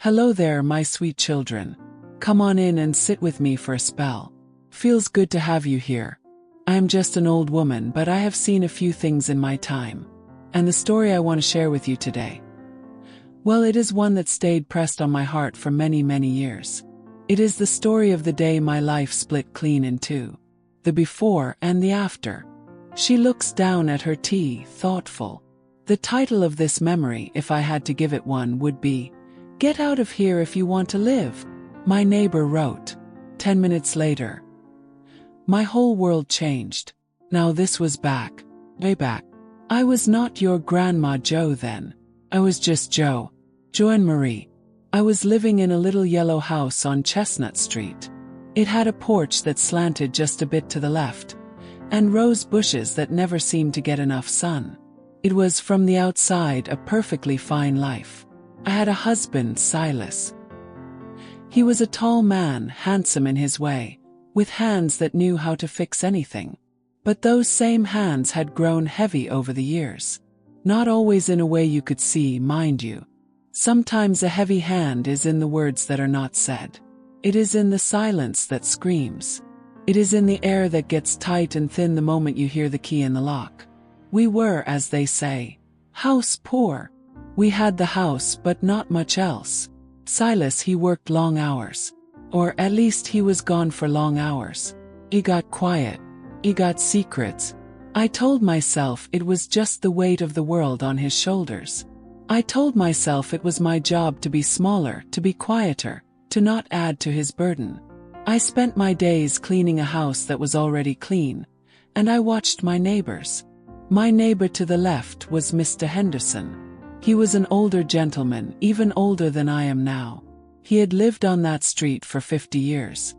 Hello there, my sweet children. Come on in and sit with me for a spell. Feels good to have you here. I am just an old woman, but I have seen a few things in my time. And the story I want to share with you today, well, it is one that stayed pressed on my heart for many, many years. It is the story of the day my life split clean in two. The before and the after. She looks down at her tea, thoughtful. The title of this memory, if I had to give it one, would be, "Get out of here if you want to live," my neighbor wrote. 10 minutes later, my whole world changed. Now this was way back. I was not your Grandma Jo then. I was just Jo and Marie. I was living in a little yellow house on Chestnut Street. It had a porch that slanted just a bit to the left, and rose bushes that never seemed to get enough sun. It was, from the outside, a perfectly fine life. I had a husband, Silas. He was a tall man, handsome in his way, with hands that knew how to fix anything. But those same hands had grown heavy over the years. Not always in a way you could see, mind you. Sometimes a heavy hand is in the words that are not said. It is in the silence that screams. It is in the air that gets tight and thin the moment you hear the key in the lock. We were, as they say, house poor. We had the house, but not much else. Silas, he worked long hours. Or at least he was gone for long hours. He got quiet. He got secrets. I told myself it was just the weight of the world on his shoulders. I told myself it was my job to be smaller, to be quieter, to not add to his burden. I spent my days cleaning a house that was already clean, and I watched my neighbors. My neighbor to the left was Mr. Henderson. He was an older gentleman, even older than I am now. He had lived on that street for 50 years.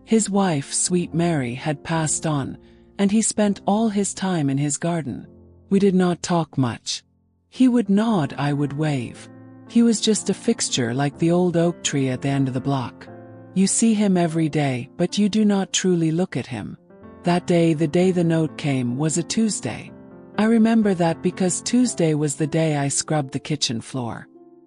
His wife, sweet Mary, had passed on, and he spent all his time in his garden. We did not talk much. He would nod, I would wave. He was just a fixture like the old oak tree at the end of the block. You see him every day, but you do not truly look at him. That day, the day the note came, was a Tuesday. I remember that because Tuesday was the day I scrubbed the kitchen floor.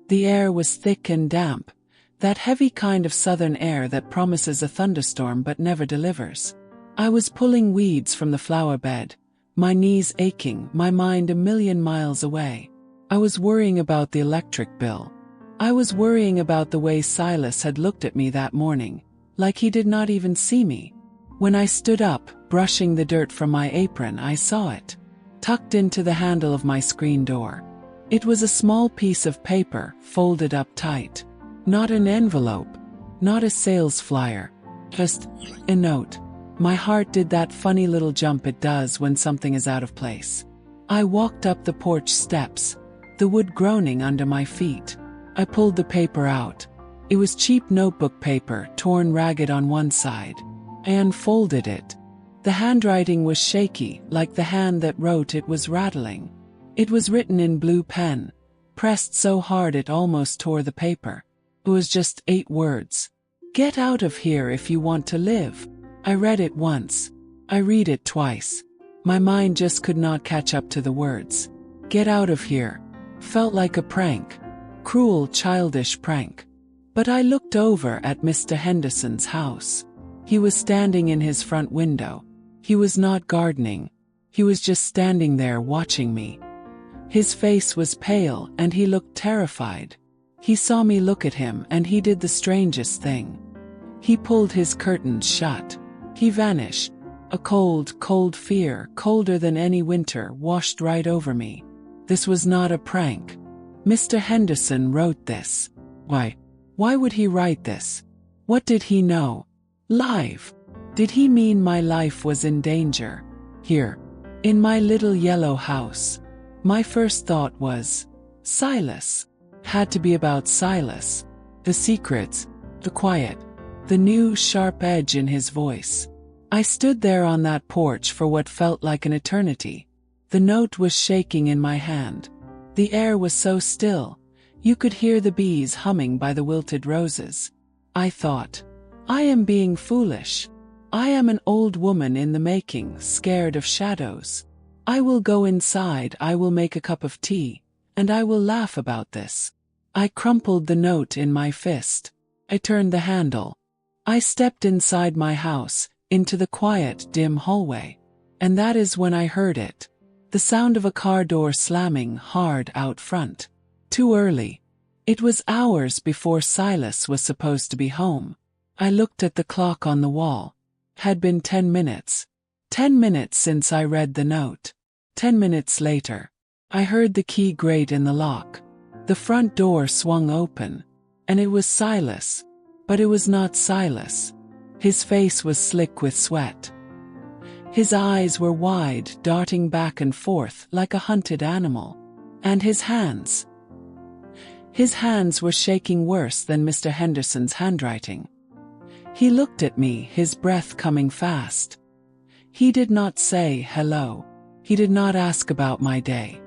The air was thick and damp, that heavy kind of southern air that promises a thunderstorm but never delivers. I was pulling weeds from the flower bed, my knees aching, my mind a million miles away. I was worrying about the electric bill. I was worrying about the way Silas had looked at me that morning, like he did not even see me. When I stood up, brushing the dirt from my apron, I saw it, tucked into the handle of my screen door. It was a small piece of paper, folded up tight. Not an envelope, not a sales flyer, just a note. My heart did that funny little jump it does when something is out of place. I walked up the porch steps, the wood groaning under my feet. I pulled the paper out. It was cheap notebook paper, torn ragged on one side. I unfolded it. The handwriting was shaky, like the hand that wrote it was rattling. It was written in blue pen, pressed so hard it almost tore the paper. It was just 8 words. "Get out of here if you want to live." I read it once. I read it twice. My mind just could not catch up to the words. Get out of here. Felt like a prank. Cruel, childish prank. But I looked over at Mr. Henderson's house. He was standing in his front window. He was not gardening. He was just standing there watching me. His face was pale and he looked terrified. He saw me look at him and he did the strangest thing. He pulled his curtains shut. He vanished. A cold, cold fear, colder than any winter, washed right over me. This was not a prank. Mr. Henderson wrote this. Why would he write this? What did he know? Life. Did he mean my life was in danger? Here, in my little yellow house. My first thought was, Silas. Had to be about Silas. The secrets, the quiet, the new sharp edge in his voice. I stood there on that porch for what felt like an eternity. The note was shaking in my hand. The air was so still, you could hear the bees humming by the wilted roses. I thought, I am being foolish. I am an old woman in the making, scared of shadows. I will go inside, I will make a cup of tea, and I will laugh about this. I crumpled the note in my fist. I turned the handle. I stepped inside my house, into the quiet, dim hallway. And that is when I heard it. The sound of a car door slamming hard out front. Too early. It was hours before Silas was supposed to be home. I looked at the clock on the wall. Had been 10 minutes. 10 minutes since I read the note. 10 minutes later. I heard the key grate in the lock. The front door swung open. And it was Silas. But it was not Silas. His face was slick with sweat. His eyes were wide, darting back and forth like a hunted animal. And his hands. His hands were shaking worse than Mr. Henderson's handwriting. He looked at me, his breath coming fast. He did not say hello. He did not ask about my day.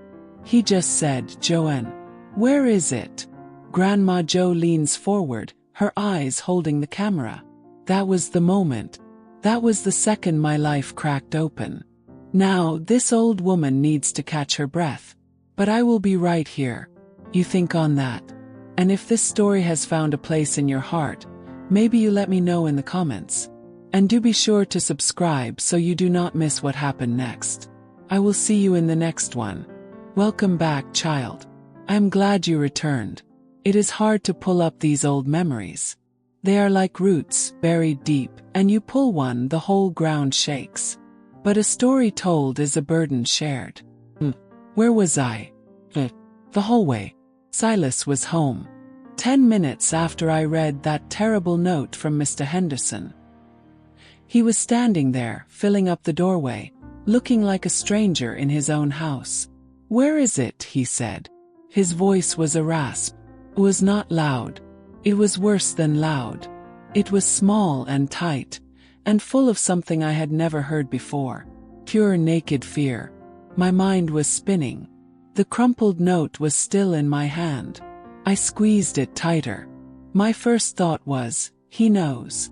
He just said, "Joanne, where is it?" Grandma Jo leans forward, her eyes holding the camera. That was the moment. That was the second my life cracked open. Now, this old woman needs to catch her breath. But I will be right here. You think on that. And if this story has found a place in your heart, maybe you let me know in the comments. And do be sure to subscribe so you do not miss what happened next. I will see you in the next one. Welcome back, child. I am glad you returned. It is hard to pull up these old memories. They are like roots, buried deep, and you pull one, the whole ground shakes. But a story told is a burden shared. Where was I? The hallway. Silas was home. 10 minutes after I read that terrible note from Mr. Henderson. He was standing there, filling up the doorway, looking like a stranger in his own house. "Where is it?" he said. His voice was a rasp. It was not loud. It was worse than loud. It was small and tight, and full of something I had never heard before. Pure naked fear. My mind was spinning. The crumpled note was still in my hand. I squeezed it tighter. My first thought was, he knows.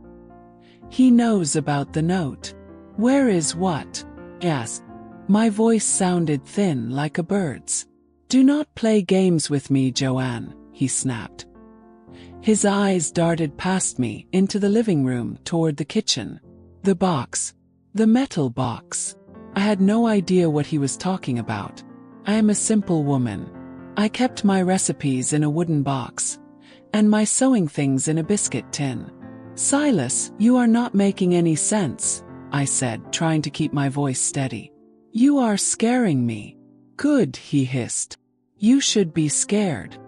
He knows about the note. Where is what? Yes. My voice sounded thin like a bird's. "Do not play games with me, Joanne," he snapped. His eyes darted past me, into the living room, toward the kitchen. The box. The metal box. I had no idea what he was talking about. I am a simple woman. I kept my recipes in a wooden box, and my sewing things in a biscuit tin. "Silas, you are not making any sense," I said, trying to keep my voice steady. "You are scaring me." "Good," he hissed. "You should be scared."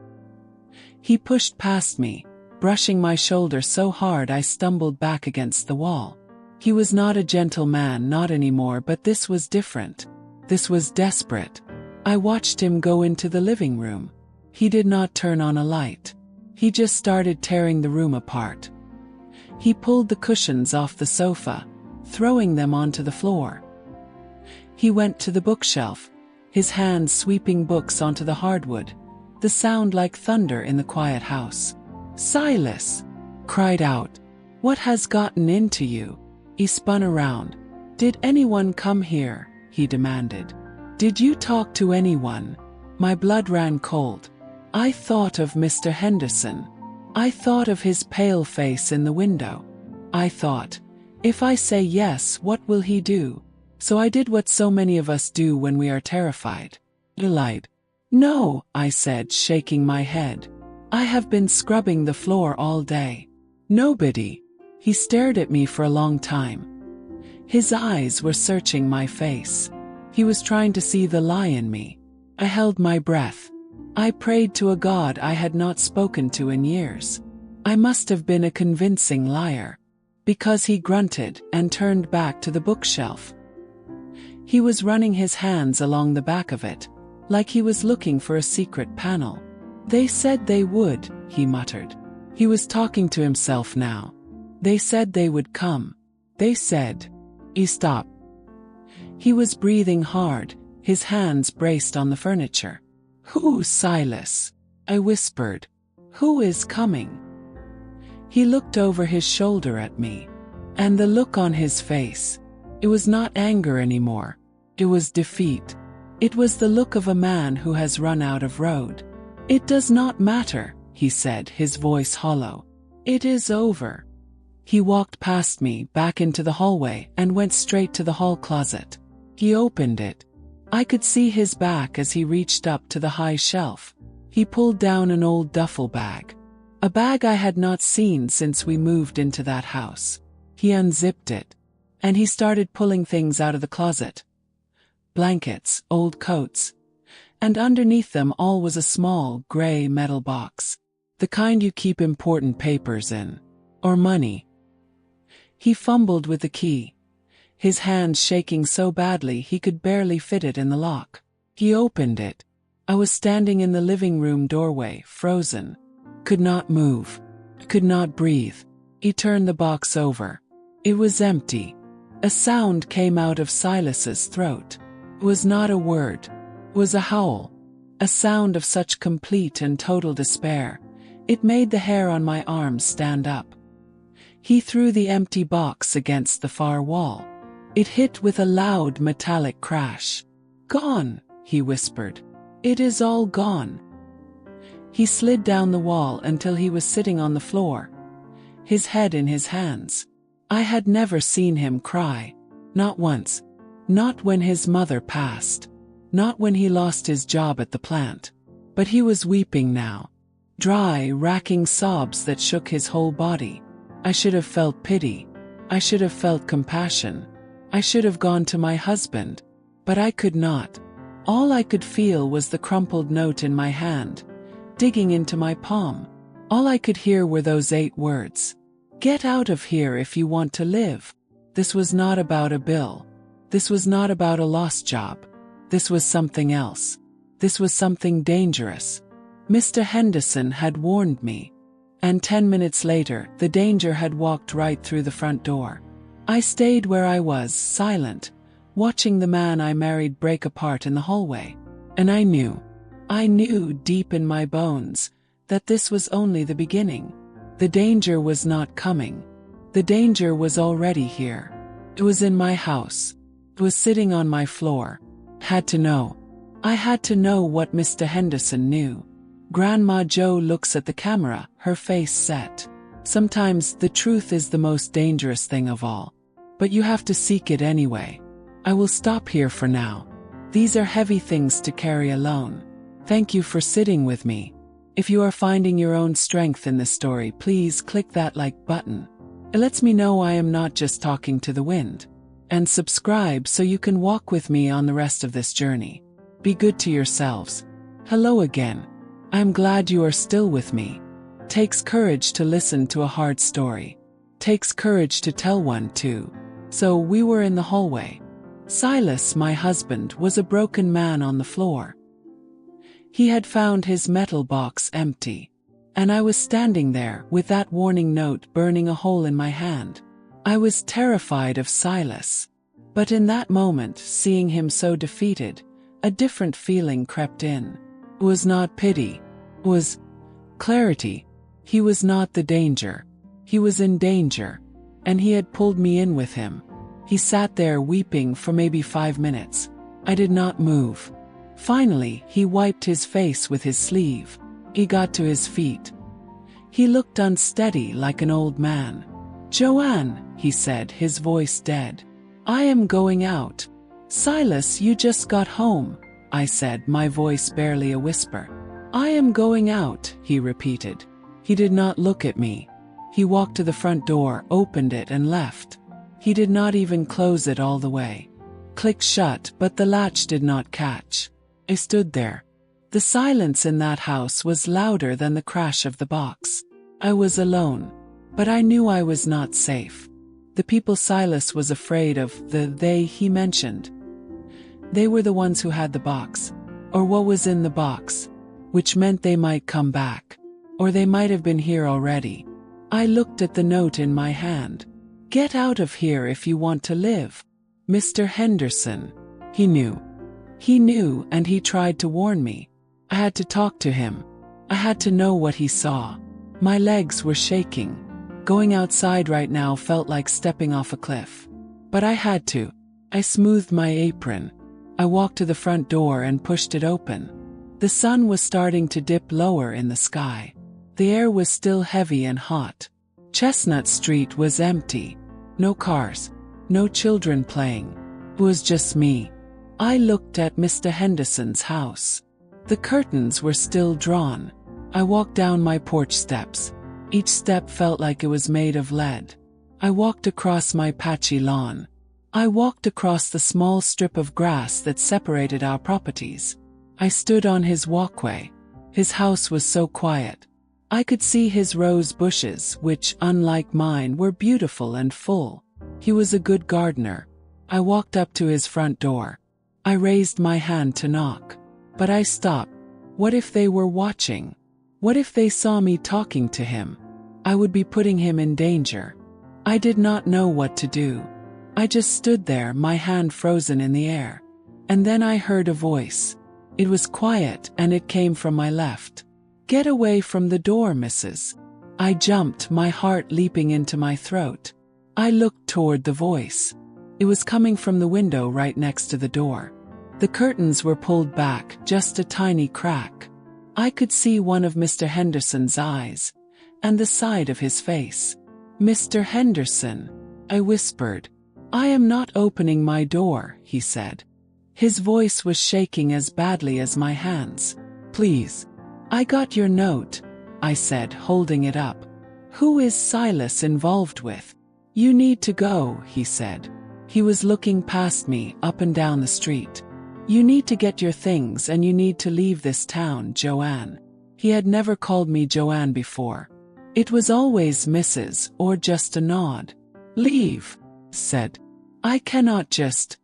He pushed past me, brushing my shoulder so hard I stumbled back against the wall. He was not a gentle man, not anymore, but this was different. This was desperate. I watched him go into the living room. He did not turn on a light. He just started tearing the room apart. He pulled the cushions off the sofa, throwing them onto the floor. He went to the bookshelf, his hands sweeping books onto the hardwood, the sound like thunder in the quiet house. "Silas!" cried out. "What has gotten into you?" He spun around. "Did anyone come here?" he demanded. "Did you talk to anyone?" My blood ran cold. I thought of Mr. Henderson. I thought of his pale face in the window. I thought, if I say yes, what will he do? So I did what so many of us do when we are terrified. I lied. "No," I said, shaking my head. "I have been scrubbing the floor all day. Nobody." He stared at me for a long time. His eyes were searching my face. He was trying to see the lie in me. I held my breath. I prayed to a God I had not spoken to in years. I must have been a convincing liar. Because he grunted and turned back to the bookshelf. He was running his hands along the back of it, like he was looking for a secret panel. "They said they would," he muttered. He was talking to himself now. "They said they would come. They said." He stopped. He was breathing hard, his hands braced on the furniture. "Who, Silas?" I whispered. "Who is coming?" He looked over his shoulder at me. And the look on his face. It was not anger anymore. It was defeat. It was the look of a man who has run out of road. "It does not matter," he said, his voice hollow. It is over. He walked past me, back into the hallway, and went straight to the hall closet. He opened it. I could see his back as he reached up to the high shelf. He pulled down an old duffel bag. A bag I had not seen since we moved into that house. He unzipped it. And he started pulling things out of the closet. Blankets, old coats. And underneath them all was a small, gray metal box. The kind you keep important papers in. Or money. He fumbled with the key. His hands shaking so badly he could barely fit it in the lock. He opened it. I was standing in the living room doorway, frozen. Could not move. Could not breathe. He turned the box over. It was empty. A sound came out of Silas's throat. It was not a word. It was a howl. A sound of such complete and total despair. It made the hair on my arms stand up. He threw the empty box against the far wall. It hit with a loud metallic crash. Gone, he whispered. It is all gone. He slid down the wall until he was sitting on the floor, his head in his hands. I had never seen him cry. Not once. Not when his mother passed. Not when he lost his job at the plant. But he was weeping now. Dry, racking sobs that shook his whole body. I should have felt pity. I should have felt compassion. I should have gone to my husband. But I could not. All I could feel was the crumpled note in my hand, digging into my palm. All I could hear were those 8 words. Get out of here if you want to live. This was not about a bill. This was not about a lost job. This was something else. This was something dangerous. Mr. Henderson had warned me. And 10 minutes later, the danger had walked right through the front door. I stayed where I was, silent, watching the man I married break apart in the hallway. And I knew deep in my bones, that this was only the beginning. The danger was not coming. The danger was already here. It was in my house. It was sitting on my floor. Had to know. I had to know what Mr. Henderson knew. Grandma Jo looks at the camera, her face set. Sometimes the truth is the most dangerous thing of all. But you have to seek it anyway. I will stop here for now. These are heavy things to carry alone. Thank you for sitting with me. If you are finding your own strength in this story, please click that like button. It lets me know I am not just talking to the wind. And subscribe so you can walk with me on the rest of this journey. Be good to yourselves. Hello again. I'm glad you are still with me. Takes courage to listen to a hard story. Takes courage to tell one too. So we were in the hallway. Silas, my husband, was a broken man on the floor. He had found his metal box empty. And I was standing there with that warning note burning a hole in my hand. I was terrified of Silas. But in that moment, seeing him so defeated, a different feeling crept in. It was not pity. It was clarity. He was not the danger. He was in danger. And he had pulled me in with him. He sat there weeping for maybe 5 minutes. I did not move. Finally, he wiped his face with his sleeve. He got to his feet. He looked unsteady like an old man. Joanne, he said, his voice dead. I am going out. Silas, you just got home, I said, my voice barely a whisper. I am going out, he repeated. He did not look at me. He walked to the front door, opened it and left. He did not even close it all the way. Clicked shut, but the latch did not catch. I stood there. The silence in that house was louder than the crash of the box. I was alone. But I knew I was not safe. The people Silas was afraid of, they he mentioned. They were the ones who had the box. Or what was in the box. Which meant they might come back. Or they might have been here already. I looked at the note in my hand. Get out of here if you want to live. Mr. Henderson. He knew. He knew, and he tried to warn me. I had to talk to him. I had to know what he saw. My legs were shaking. Going outside right now felt like stepping off a cliff. But I had to. I smoothed my apron. I walked to the front door and pushed it open. The sun was starting to dip lower in the sky. The air was still heavy and hot. Chestnut Street was empty. No cars. No children playing. It was just me. I looked at Mr. Henderson's house. The curtains were still drawn. I walked down my porch steps. Each step felt like it was made of lead. I walked across my patchy lawn. I walked across the small strip of grass that separated our properties. I stood on his walkway. His house was so quiet. I could see his rose bushes, which, unlike mine, were beautiful and full. He was a good gardener. I walked up to his front door. I raised my hand to knock. But I stopped. What if they were watching? What if they saw me talking to him? I would be putting him in danger. I did not know what to do. I just stood there, my hand frozen in the air. And then I heard a voice. It was quiet, and it came from my left. "Get away from the door, Mrs." I jumped, my heart leaping into my throat. I looked toward the voice. It was coming from the window right next to the door. The curtains were pulled back, just a tiny crack. I could see one of Mr. Henderson's eyes, and the side of his face. "Mr. Henderson," I whispered. "I am not opening my door," he said. His voice was shaking as badly as my hands. "Please." "I got your note," I said, holding it up. "Who is Silas involved with?" "You need to go," he said. He was looking past me, up and down the street. "You need to get your things and you need to leave this town, Joanne." He had never called me Joanne before. It was always Mrs. or just a nod. "Leave," said. "I cannot just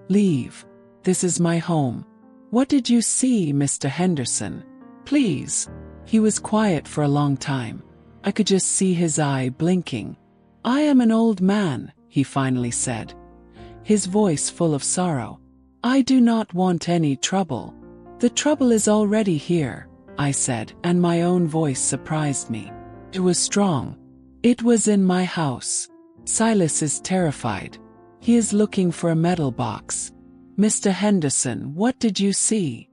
leave. This is my home." "What did you see, Mr. Henderson? Please." He was quiet for a long time. I could just see his eye blinking. "I am an old man," he finally said, his voice full of sorrow. "I do not want any trouble." "The trouble is already here," I said, and my own voice surprised me. It was strong. "It was in my house. Silas is terrified. He is looking for a metal box." "Mr. Henderson, what did you see?"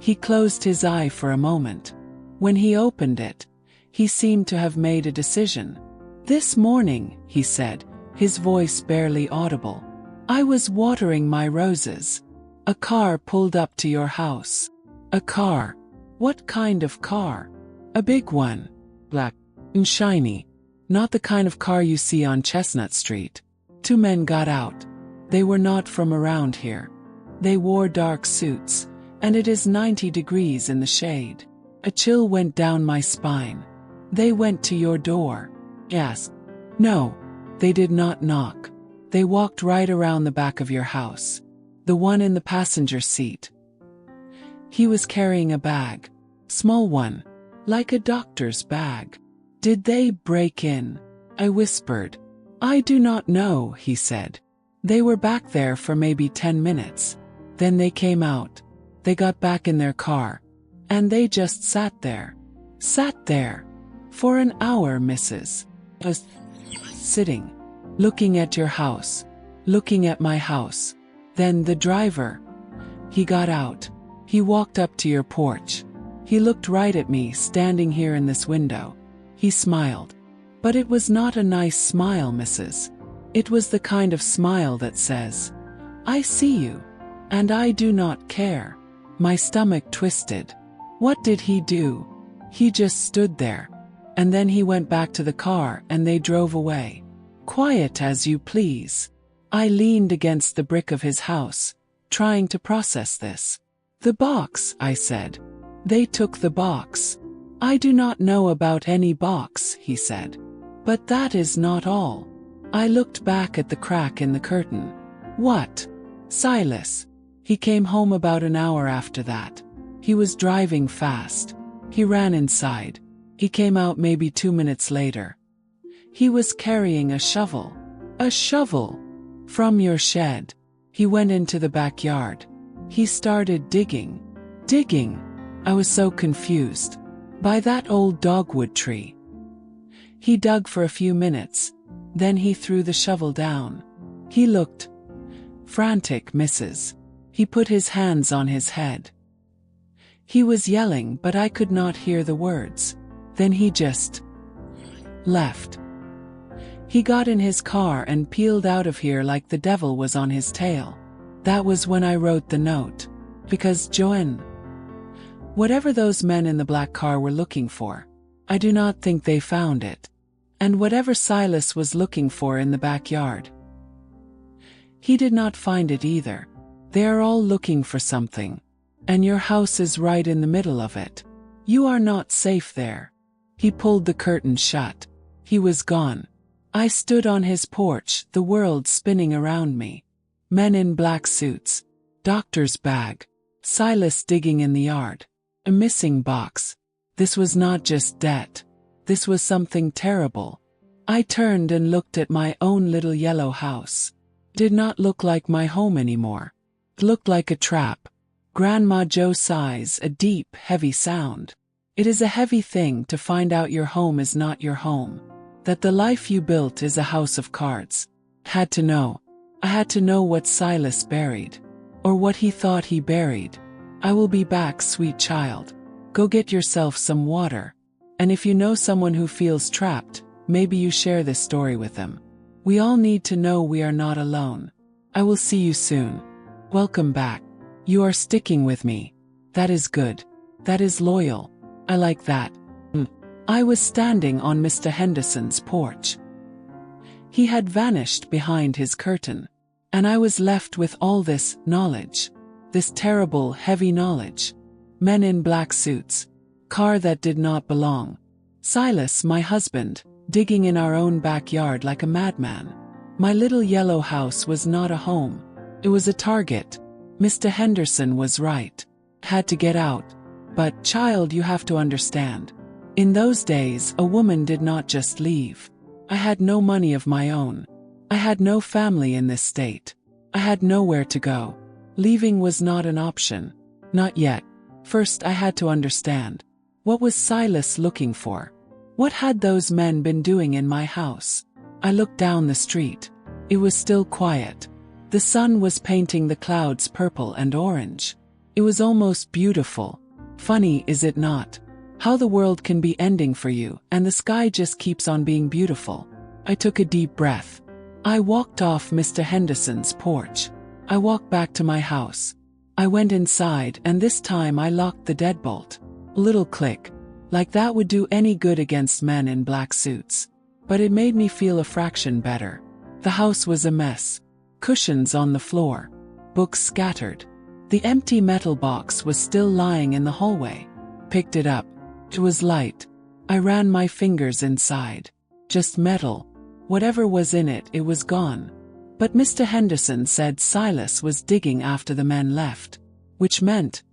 He closed his eye for a moment. When he opened it, he seemed to have made a decision. "This morning," he said, his voice barely audible, "I was watering my roses. A car pulled up to your house." "A car? What kind of car?" "A big one. Black and shiny. Not the kind of car you see on Chestnut Street." Two men got out. They were not from around here. They wore dark suits, and it is 90 degrees in the shade. A chill went down my spine. "They went to your door?" "Yes." "No, they did not knock. They walked right around the back of your house. The one in the passenger seat. He was carrying a bag. Small one. Like a doctor's bag." "Did they break in?" I whispered. "I do not know," he said. "They were back there for maybe 10 minutes. Then they came out. They got back in their car. And they just sat there. Sat there. For an hour, Mrs. Was sitting. Looking at your house. Looking at my house. Then the driver. He got out. He walked up to your porch. He looked right at me standing here in this window. He smiled. But it was not a nice smile, Mrs. It was the kind of smile that says, "I see you. And I do not care." My stomach twisted. What did he do? He just stood there. And then he went back to the car and they drove away. Quiet as you please. I leaned against the brick of his house, trying to process this. "The box," I said. "They took the box." "I do not know about any box," he said. "But that is not all." I looked back at the crack in the curtain. "What?" "Silas. He came home about an hour after that. He was driving fast. He ran inside. He came out maybe 2 minutes later. He was carrying a shovel." "A shovel?" "From your shed. He went into the backyard. He started digging." "Digging?" I was so confused. "By that old dogwood tree." He dug for a few minutes. Then he threw the shovel down. He looked frantic, Mrs. He put his hands on his head. He was yelling, but I could not hear the words. Then he just left. He got in his car and peeled out of here like the devil was on his tail. That was when I wrote the note. Because Joanne, whatever those men in the black car were looking for, I do not think they found it. And whatever Silas was looking for in the backyard, he did not find it either. They are all looking for something. And your house is right in the middle of it. You are not safe there. He pulled the curtain shut. He was gone. I stood on his porch, the world spinning around me. Men in black suits. Doctor's bag. Silas digging in the yard. A missing box. This was not just debt. This was something terrible. I turned and looked at my own little yellow house. Did not look like my home anymore. It looked like a trap. Grandma Jo sighs, a deep, heavy sound. It is a heavy thing to find out your home is not your home. That the life you built is a house of cards. Had to know. I had to know what Silas buried. Or what he thought he buried. I will be back, sweet child. Go get yourself some water. And if you know someone who feels trapped, maybe you share this story with them. We all need to know we are not alone. I will see you soon. Welcome back. You are sticking with me. That is good. That is loyal. I like that. I was standing on Mr. Henderson's porch. He had vanished behind his curtain. And I was left with all this knowledge. This terrible, heavy knowledge. Men in black suits. Car that did not belong. Silas, my husband, digging in our own backyard like a madman. My little yellow house was not a home. It was a target. Mr. Henderson was right. Had to get out. But, child, you have to understand. In those days, a woman did not just leave. I had no money of my own. I had no family in this state. I had nowhere to go. Leaving was not an option. Not yet. First, I had to understand. What was Silas looking for? What had those men been doing in my house? I looked down the street. It was still quiet. The sun was painting the clouds purple and orange. It was almost beautiful. Funny, is it not? How the world can be ending for you, and the sky just keeps on being beautiful. I took a deep breath. I walked off Mr. Henderson's porch. I walked back to my house. I went inside, and this time I locked the deadbolt. A little click. Like that would do any good against men in black suits. But it made me feel a fraction better. The house was a mess. Cushions on the floor. Books scattered. The empty metal box was still lying in the hallway. Picked it up. It was light. I ran my fingers inside. Just metal. Whatever was in it, it was gone. But Mr. Henderson said Silas was digging after the men left. Which meant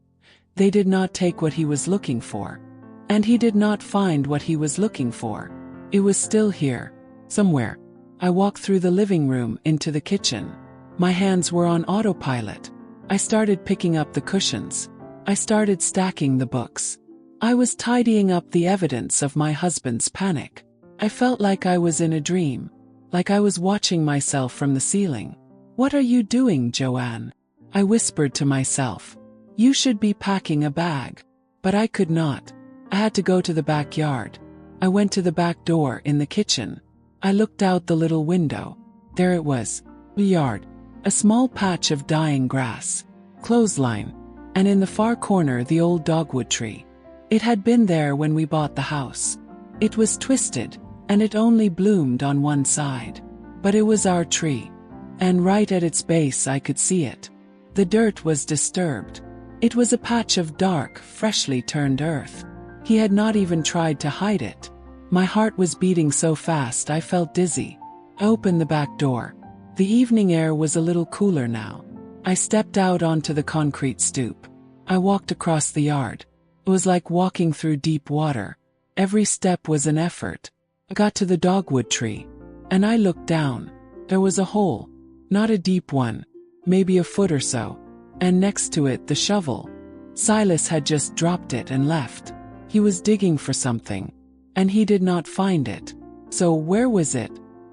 they did not take what he was looking for. And he did not find what he was looking for. It was still here. Somewhere. I walked through the living room into the kitchen. My hands were on autopilot. I started picking up the cushions. I started stacking the books. I was tidying up the evidence of my husband's panic. I felt like I was in a dream. Like I was watching myself from the ceiling. What are you doing, Joanne? I whispered to myself. You should be packing a bag. But I could not. I had to go to the backyard. I went to the back door in the kitchen. I looked out the little window. There it was. The yard. A small patch of dying grass. Clothesline. And in the far corner the old dogwood tree. It had been there when we bought the house. It was twisted, and it only bloomed on one side. But it was our tree. And right at its base I could see it. The dirt was disturbed. It was a patch of dark, freshly turned earth. He had not even tried to hide it. My heart was beating so fast I felt dizzy. I opened the back door. The evening air was a little cooler now. I stepped out onto the concrete stoop. I walked across the yard. It was like walking through deep water. Every step was an effort. I got to the dogwood tree. And I looked down. There was a hole. Not a deep one. Maybe a foot or so. And next to it the shovel. Silas had just dropped it and left. He was digging for something. And he did not find it. So where was it?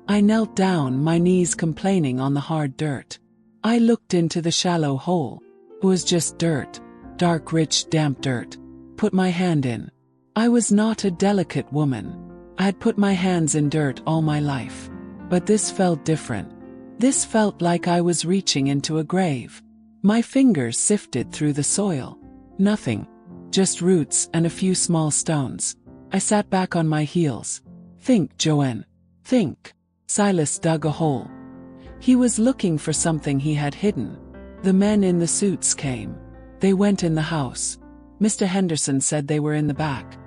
I knelt down, my knees complaining on the hard dirt. I looked into the shallow hole. It was just dirt. Dark, rich, damp dirt. Put my hand in. I was not a delicate woman. I had put my hands in dirt all my life. But this felt different. This felt like I was reaching into a grave. My fingers sifted through the soil. Nothing. Just roots and a few small stones. I sat back on my heels. Think, Joanne. Think. Silas dug a hole. He was looking for something he had hidden. The men in the suits came. They went in the house. Mr. Henderson said they were in the back.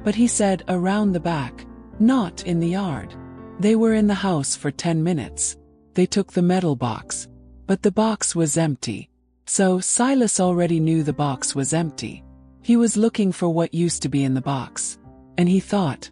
But he said around the back, not in the yard. They were in the house for 10 minutes. They took the metal box. But the box was empty. So Silas already knew the box was empty. He was looking for what used to be in the box. And he thought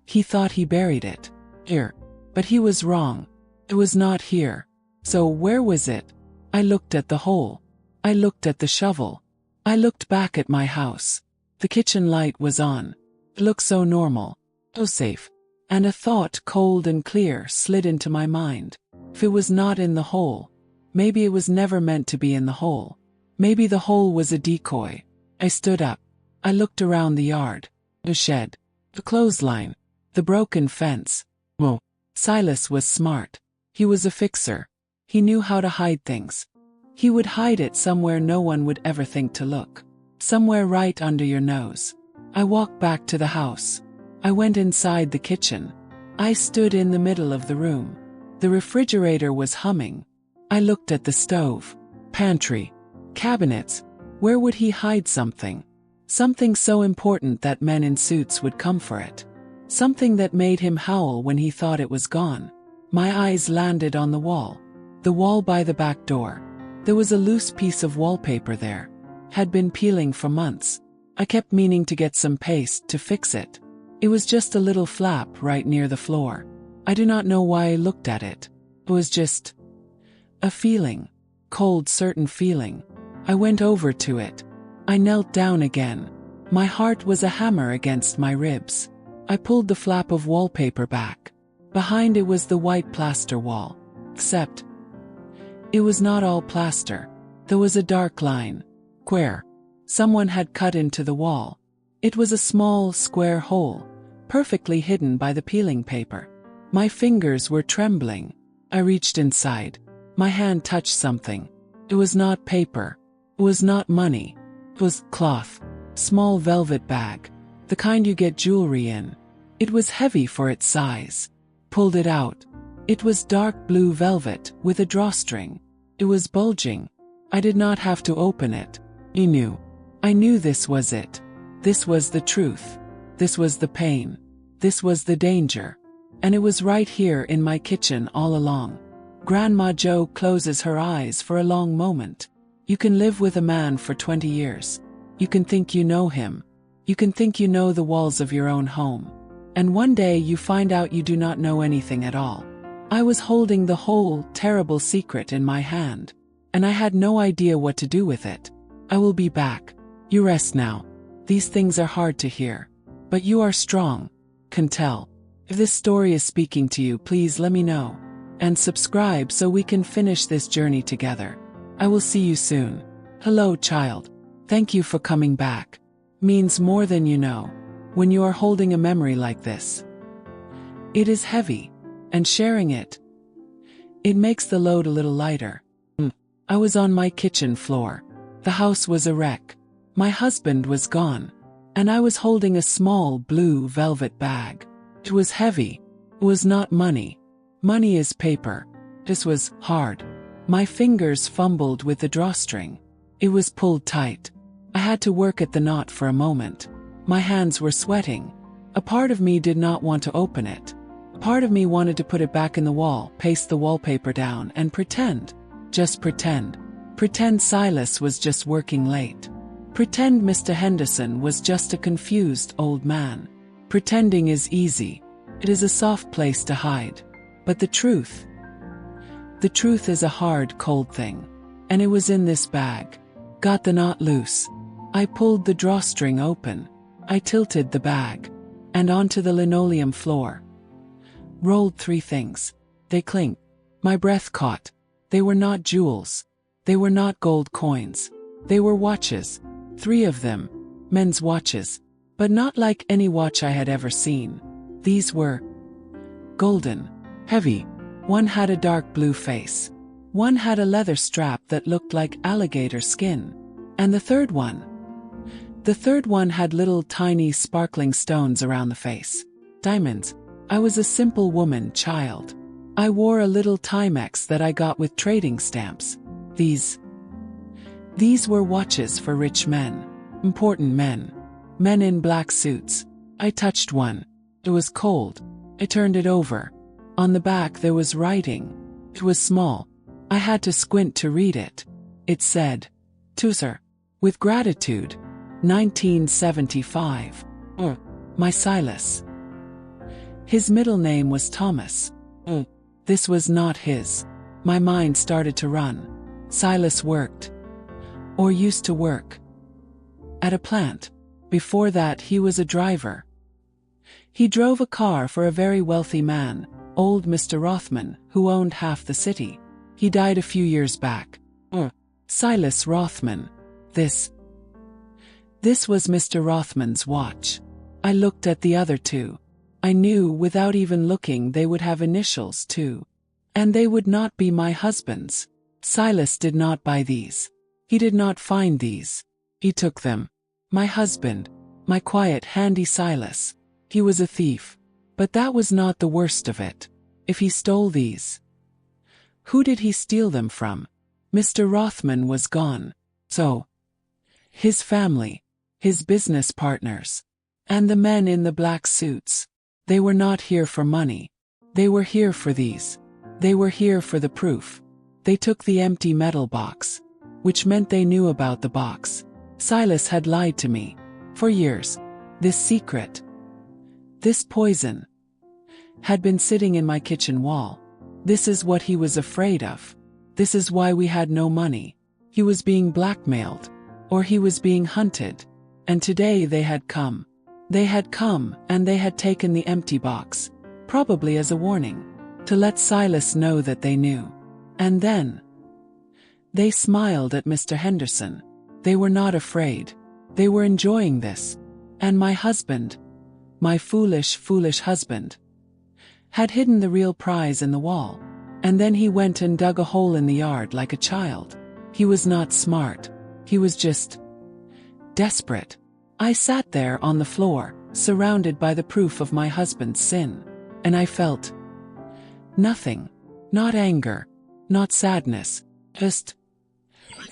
he buried it. Here. But he was wrong. It was not here. So where was it? I looked at the hole. I looked at the shovel. I looked back at my house. The kitchen light was on. It looked so normal. So safe. And a thought, cold and clear, slid into my mind. If it was not in the hole, maybe it was never meant to be in the hole. Maybe the hole was a decoy. I stood up. I looked around the yard. The shed. The clothesline. The broken fence. Whoa. Silas was smart. He was a fixer. He knew how to hide things. He would hide it somewhere no one would ever think to look. Somewhere right under your nose. I walked back to the house. I went inside the kitchen. I stood in the middle of the room. The refrigerator was humming. I looked at the stove, pantry, cabinets. Where would he hide something? Something so important that men in suits would come for it. Something that made him howl when he thought it was gone. My eyes landed on the wall by the back door. There was a loose piece of wallpaper there. Had been peeling for months. I kept meaning to get some paste to fix it. It was just a little flap right near the floor. I do not know why I looked at it. It was just a feeling. Cold, certain feeling. I went over to it. I knelt down again. My heart was a hammer against my ribs. I pulled the flap of wallpaper back. Behind it was the white plaster wall. Except, it was not all plaster. There was a dark line. Square. Someone had cut into the wall. It was a small, square hole, perfectly hidden by the peeling paper. My fingers were trembling. I reached inside. My hand touched something. It was not paper. It was not money. It was cloth. Small velvet bag. The kind you get jewelry in. It was heavy for its size. Pulled it out. It was dark blue velvet with a drawstring. It was bulging. I did not have to open it. I knew this was it. This was the truth. This was the pain. This was the danger. And it was right here in my kitchen all along. Grandma Jo closes her eyes for a long moment. You can live with a man for 20 years. You can think you know him. You can think you know the walls of your own home. And one day you find out you do not know anything at all. I was holding the whole terrible secret in my hand. And I had no idea what to do with it. I will be back. You rest now. These things are hard to hear. But you are strong. Can tell. If this story is speaking to you, please let me know. And subscribe so we can finish this journey together. I will see you soon. Hello, child. Thank you for coming back. Means more than you know. When you are holding a memory like this, it is heavy. And sharing it makes the load a little lighter. I was on my kitchen floor. The house was a wreck. My husband was gone. And I was holding a small blue velvet bag. It was heavy. It was not money. Money is paper. This was hard. My fingers fumbled with the drawstring. It was pulled tight. I had to work at the knot for a moment. My hands were sweating. A part of me did not want to open it. A part of me wanted to put it back in the wall, paste the wallpaper down, and pretend. Just pretend. Pretend Silas was just working late. Pretend Mr. Henderson was just a confused old man. Pretending is easy. It is a soft place to hide. But the truth is a hard, cold thing. And it was in this bag. Got the knot loose. I pulled the drawstring open. I tilted the bag. And onto the linoleum floor. Rolled 3 things. They clinked. My breath caught. They were not jewels. They were not gold coins. They were watches. 3 of them. Men's watches. but not like any watch I had ever seen. These were golden, heavy. One had a dark blue face. One had a leather strap that looked like alligator skin. And the third one had little tiny sparkling stones around the face. Diamonds. I was a simple woman, child. I wore a little Timex that I got with trading stamps. These were watches for rich men. Important men. Men in black suits. I touched one. It was cold. I turned it over. On the back there was writing. It was small. I had to squint to read it. It said, "To Sir. With gratitude. 1975. My Silas." His middle name was Thomas. This was not his. My mind started to run. Silas worked, or used to work, at a plant. Before that he was a driver. He drove a car for a very wealthy man, old Mr. Rothman, who owned half the city. He died a few years back. Silas Rothman. This was Mr. Rothman's watch. I looked at the other two. I knew without even looking they would have initials too. And they would not be my husband's. Silas did not buy these. He did not find these. He took them. My husband. My quiet, handy Silas. He was a thief. But that was not the worst of it. If he stole these, who did he steal them from? Mr. Rothman was gone. So, his family, his business partners, and the men in the black suits. They were not here for money. They were here for these. They were here for the proof. They took the empty metal box, which meant they knew about the box. Silas had lied to me. For years. This secret, this poison, had been sitting in my kitchen wall. This is what he was afraid of. This is why we had no money. He was being blackmailed, or he was being hunted. And today they had come. They had come, and they had taken the empty box, probably as a warning, to let Silas know that they knew. And then they smiled at Mr. Henderson. They were not afraid. They were enjoying this. And my husband, my foolish, foolish husband, had hidden the real prize in the wall. And then he went and dug a hole in the yard like a child. He was not smart. He was just desperate. I sat there on the floor, surrounded by the proof of my husband's sin. And I felt nothing. Not anger. Not sadness. Just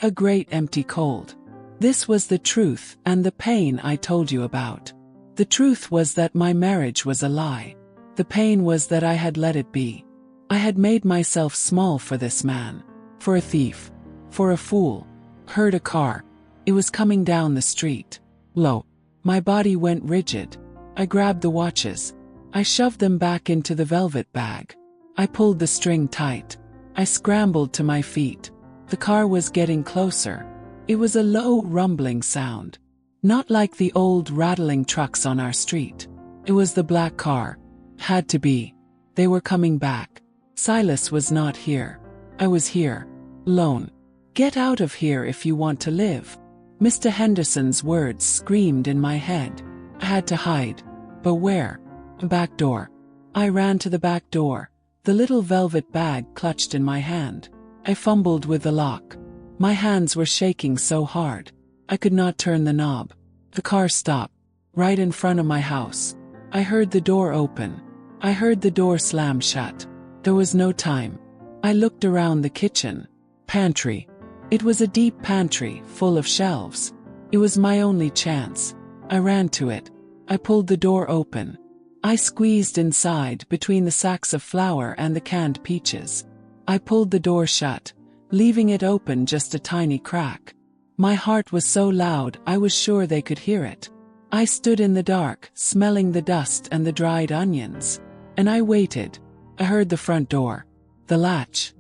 a great empty cold. This was the truth and the pain I told you about. The truth was that my marriage was a lie. The pain was that I had let it be. I had made myself small for this man. For a thief. For a fool. Heard a car. It was coming down the street. Lo. My body went rigid. I grabbed the watches. I shoved them back into the velvet bag. I pulled the string tight. I scrambled to my feet. The car was getting closer. It was a low, rumbling sound. Not like the old rattling trucks on our street. It was the black car. Had to be. They were coming back. Silas was not here. I was here. Alone. Get out of here if you want to live. Mr. Henderson's words screamed in my head. I had to hide. But where? A back door. I ran to the back door. The little velvet bag clutched in my hand. I fumbled with the lock. My hands were shaking so hard. I could not turn the knob. The car stopped. Right in front of my house. I heard the door open. I heard the door slam shut. There was no time. I looked around the kitchen. Pantry. It was a deep pantry, full of shelves. It was my only chance. I ran to it. I pulled the door open. I squeezed inside between the sacks of flour and the canned peaches. I pulled the door shut, leaving it open just a tiny crack. My heart was so loud I was sure they could hear it. I stood in the dark, smelling the dust and the dried onions. And I waited. I heard the front door. The latch.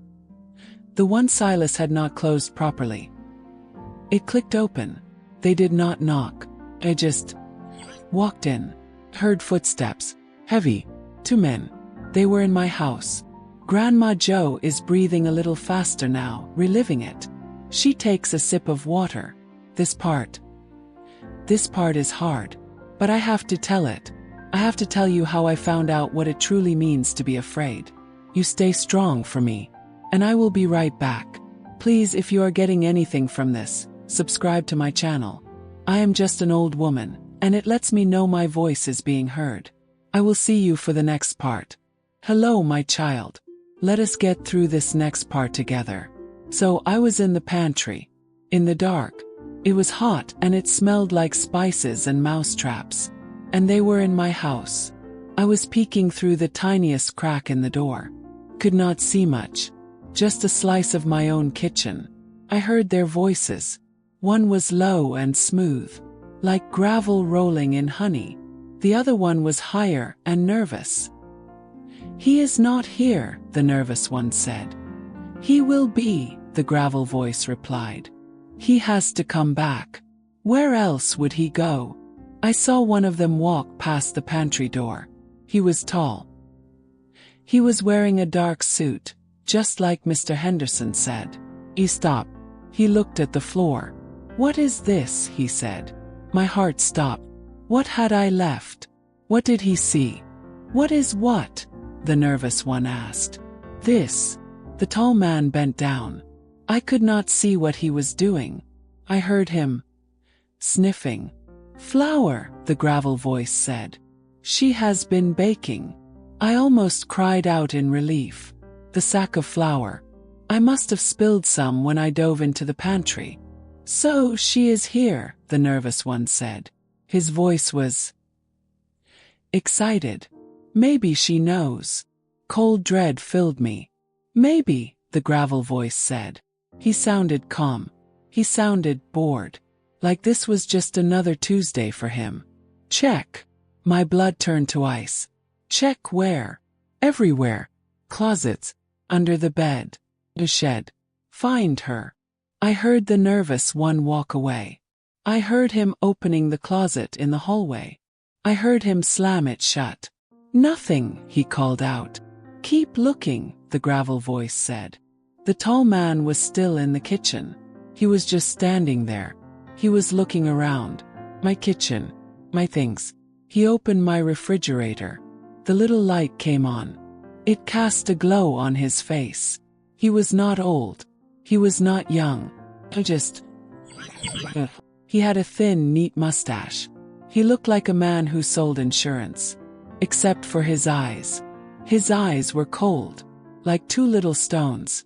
The one Silas had not closed properly. It clicked open. They did not knock. I just walked in. Heard footsteps. Heavy. 2 men. They were in my house. Grandma Jo is breathing a little faster now, reliving it. She takes a sip of water. This part is hard. But I have to tell it. I have to tell you how I found out what it truly means to be afraid. You stay strong for me, and I will be right back. Please, if you are getting anything from this, subscribe to my channel. I am just an old woman, and it lets me know my voice is being heard. I will see you for the next part. Hello, my child. Let us get through this next part together. So I was in the pantry. In the dark. It was hot and it smelled like spices and mousetraps. And they were in my house. I was peeking through the tiniest crack in the door. Could not see much. Just a slice of my own kitchen. I heard their voices. One was low and smooth, like gravel rolling in honey. The other one was higher and nervous. He is not here, the nervous one said. He will be, the gravel voice replied. He has to come back. Where else would he go? I saw one of them walk past the pantry door. He was tall. He was wearing a dark suit, just like Mr. Henderson said. He stopped. He looked at the floor. What is this? He said. My heart stopped. What had I left? What did he see? What is what? The nervous one asked. This. The tall man bent down. I could not see what he was doing. I heard him sniffing. Flour, the gravel voice said. She has been baking. I almost cried out in relief. The sack of flour. I must have spilled some when I dove into the pantry. So she is here, the nervous one said. His voice was excited. Maybe she knows. Cold dread filled me. Maybe, the gravel voice said. He sounded calm. He sounded bored. Like this was just another Tuesday for him. Check. My blood turned to ice. Check where? Everywhere. Closets. Under the bed. The shed. Find her. I heard the nervous one walk away. I heard him opening the closet in the hallway. I heard him slam it shut. Nothing, he called out. Keep looking, the gravel voice said. The tall man was still in the kitchen. He was just standing there. He was looking around. My kitchen. My things. He opened my refrigerator. The little light came on. It cast a glow on his face. He was not old. He was not young. He had a thin, neat mustache. He looked like a man who sold insurance. Except for his eyes. His eyes were cold, like two little stones.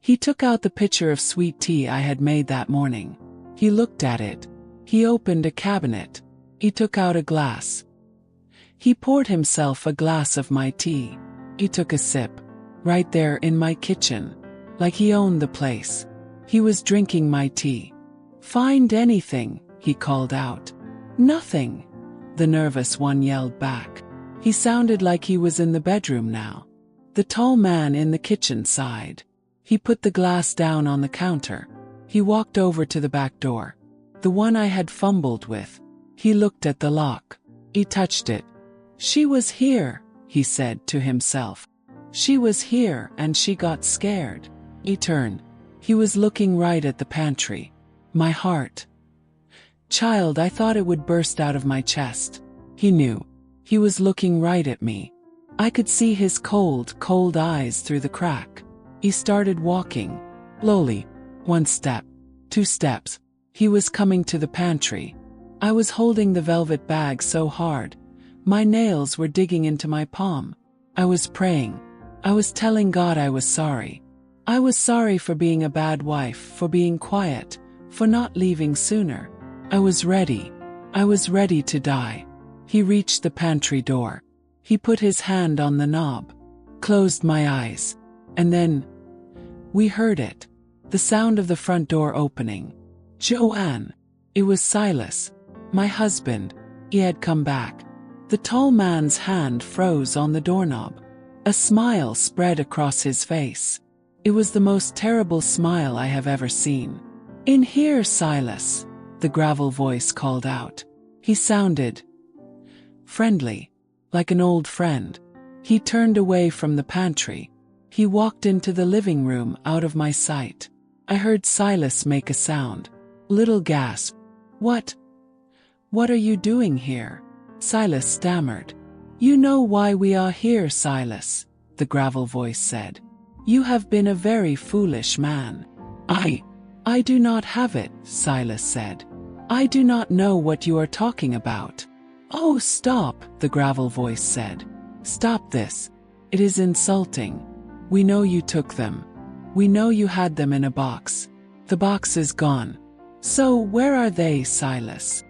He took out the pitcher of sweet tea I had made that morning. He looked at it. He opened a cabinet. He took out a glass. He poured himself a glass of my tea. He took a sip. Right there in my kitchen. Like he owned the place. He was drinking my tea. Find anything, he called out. Nothing, the nervous one yelled back. He sounded like he was in the bedroom now. The tall man in the kitchen sighed. He put the glass down on the counter. He walked over to the back door. The one I had fumbled with. He looked at the lock. He touched it. She was here, he said to himself. She was here and she got scared. He turned. He was looking right at the pantry. My heart. Child, I thought it would burst out of my chest. He knew. He was looking right at me. I could see his cold, cold eyes through the crack. He started walking. Slowly. 1 step. 2 steps. He was coming to the pantry. I was holding the velvet bag so hard. My nails were digging into my palm. I was praying. I was telling God I was sorry. I was sorry for being a bad wife, for being quiet, for not leaving sooner. I was ready. I was ready to die. He reached the pantry door. He put his hand on the knob. Closed my eyes. And then, we heard it. The sound of the front door opening. Joanne. It was Silas. My husband. He had come back. The tall man's hand froze on the doorknob. A smile spread across his face. It was the most terrible smile I have ever seen. In here, Silas, the gravel voice called out. He sounded friendly, like an old friend. He turned away from the pantry. He walked into the living room out of my sight. I heard Silas make a sound. Little gasp. What? What are you doing here? Silas stammered. You know why we are here, Silas, the gravel voice said. You have been a very foolish man. I do not have it, Silas said. I do not know what you are talking about. Oh, stop, the gravel voice said. Stop this. It is insulting. We know you took them. We know you had them in a box. The box is gone. So where are they, Silas?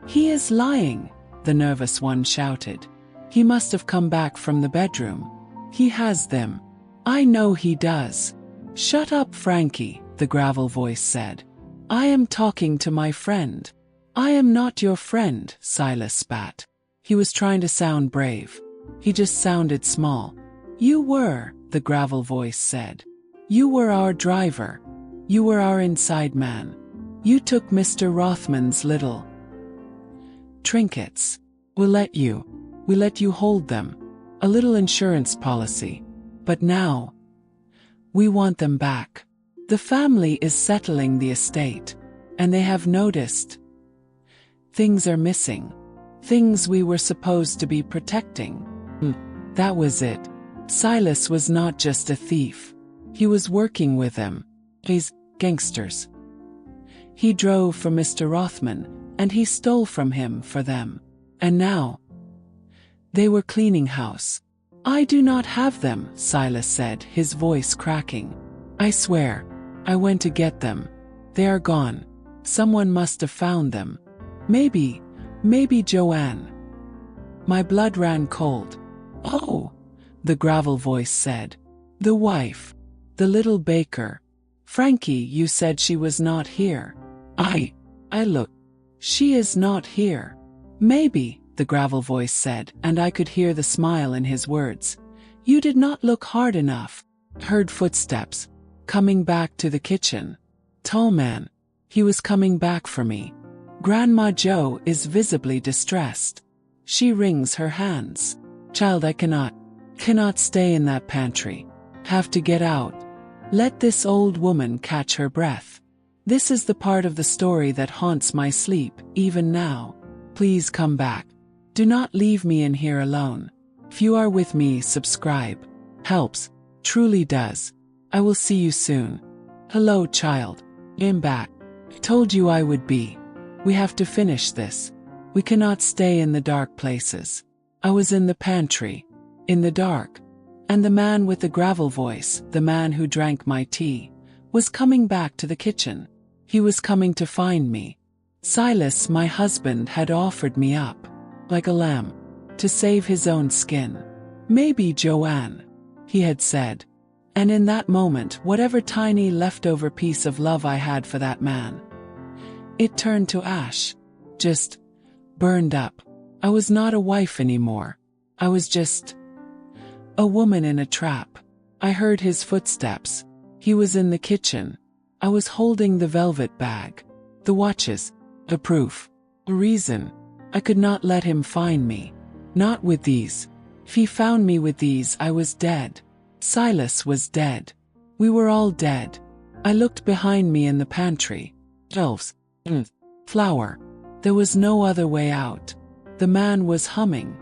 He is lying, the nervous one shouted. He must have come back from the bedroom. He has them. I know he does. Shut up, Frankie, the gravel voice said. I am talking to my friend. I am not your friend, Silas spat. He was trying to sound brave. He just sounded small. You were, the gravel voice said. You were our driver. You were our inside man. You took Mr. Rothman's little trinkets. We let you hold them. A little insurance policy. But now, we want them back. The family is settling the estate, and they have noticed things are missing. Things we were supposed to be protecting. That was it. Silas was not just a thief. He was working with them. These gangsters. He drove for Mr. Rothman, and he stole from him for them. And now, they were cleaning house. I do not have them, Silas said, his voice cracking. I swear, I went to get them. They are gone. Someone must have found them. Maybe Joanne. My blood ran cold. Oh, the gravel voice said. The wife. The little baker. Frankie, you said she was not here. I looked. She is not here. Maybe, the gravel voice said, and I could hear the smile in his words. You did not look hard enough. Heard footsteps. Coming back to the kitchen. Tall man. He was coming back for me. Grandma Jo is visibly distressed. She wrings her hands. Child, I cannot stay in that pantry. Have to get out. Let this old woman catch her breath. This is the part of the story that haunts my sleep, even now. Please come back. Do not leave me in here alone. If you are with me, subscribe. Helps. Truly does. I will see you soon. Hello, child. I'm back. I told you I would be. We have to finish this. We cannot stay in the dark places. I was in the pantry. In the dark. And the man with the gravel voice, the man who drank my tea, was coming back to the kitchen. He was coming to find me. Silas, my husband, had offered me up, like a lamb, to save his own skin. Maybe Joanne, he had said. And in that moment, whatever tiny leftover piece of love I had for that man, it turned to ash. Just burned up. I was not a wife anymore. I was just a woman in a trap. I heard his footsteps. He was in the kitchen. I was holding the velvet bag. The watches. The proof. A reason. I could not let him find me. Not with these. If he found me with these, I was dead. Silas was dead. We were all dead. I looked behind me in the pantry. Shelves. Flour. There was no other way out. The man was humming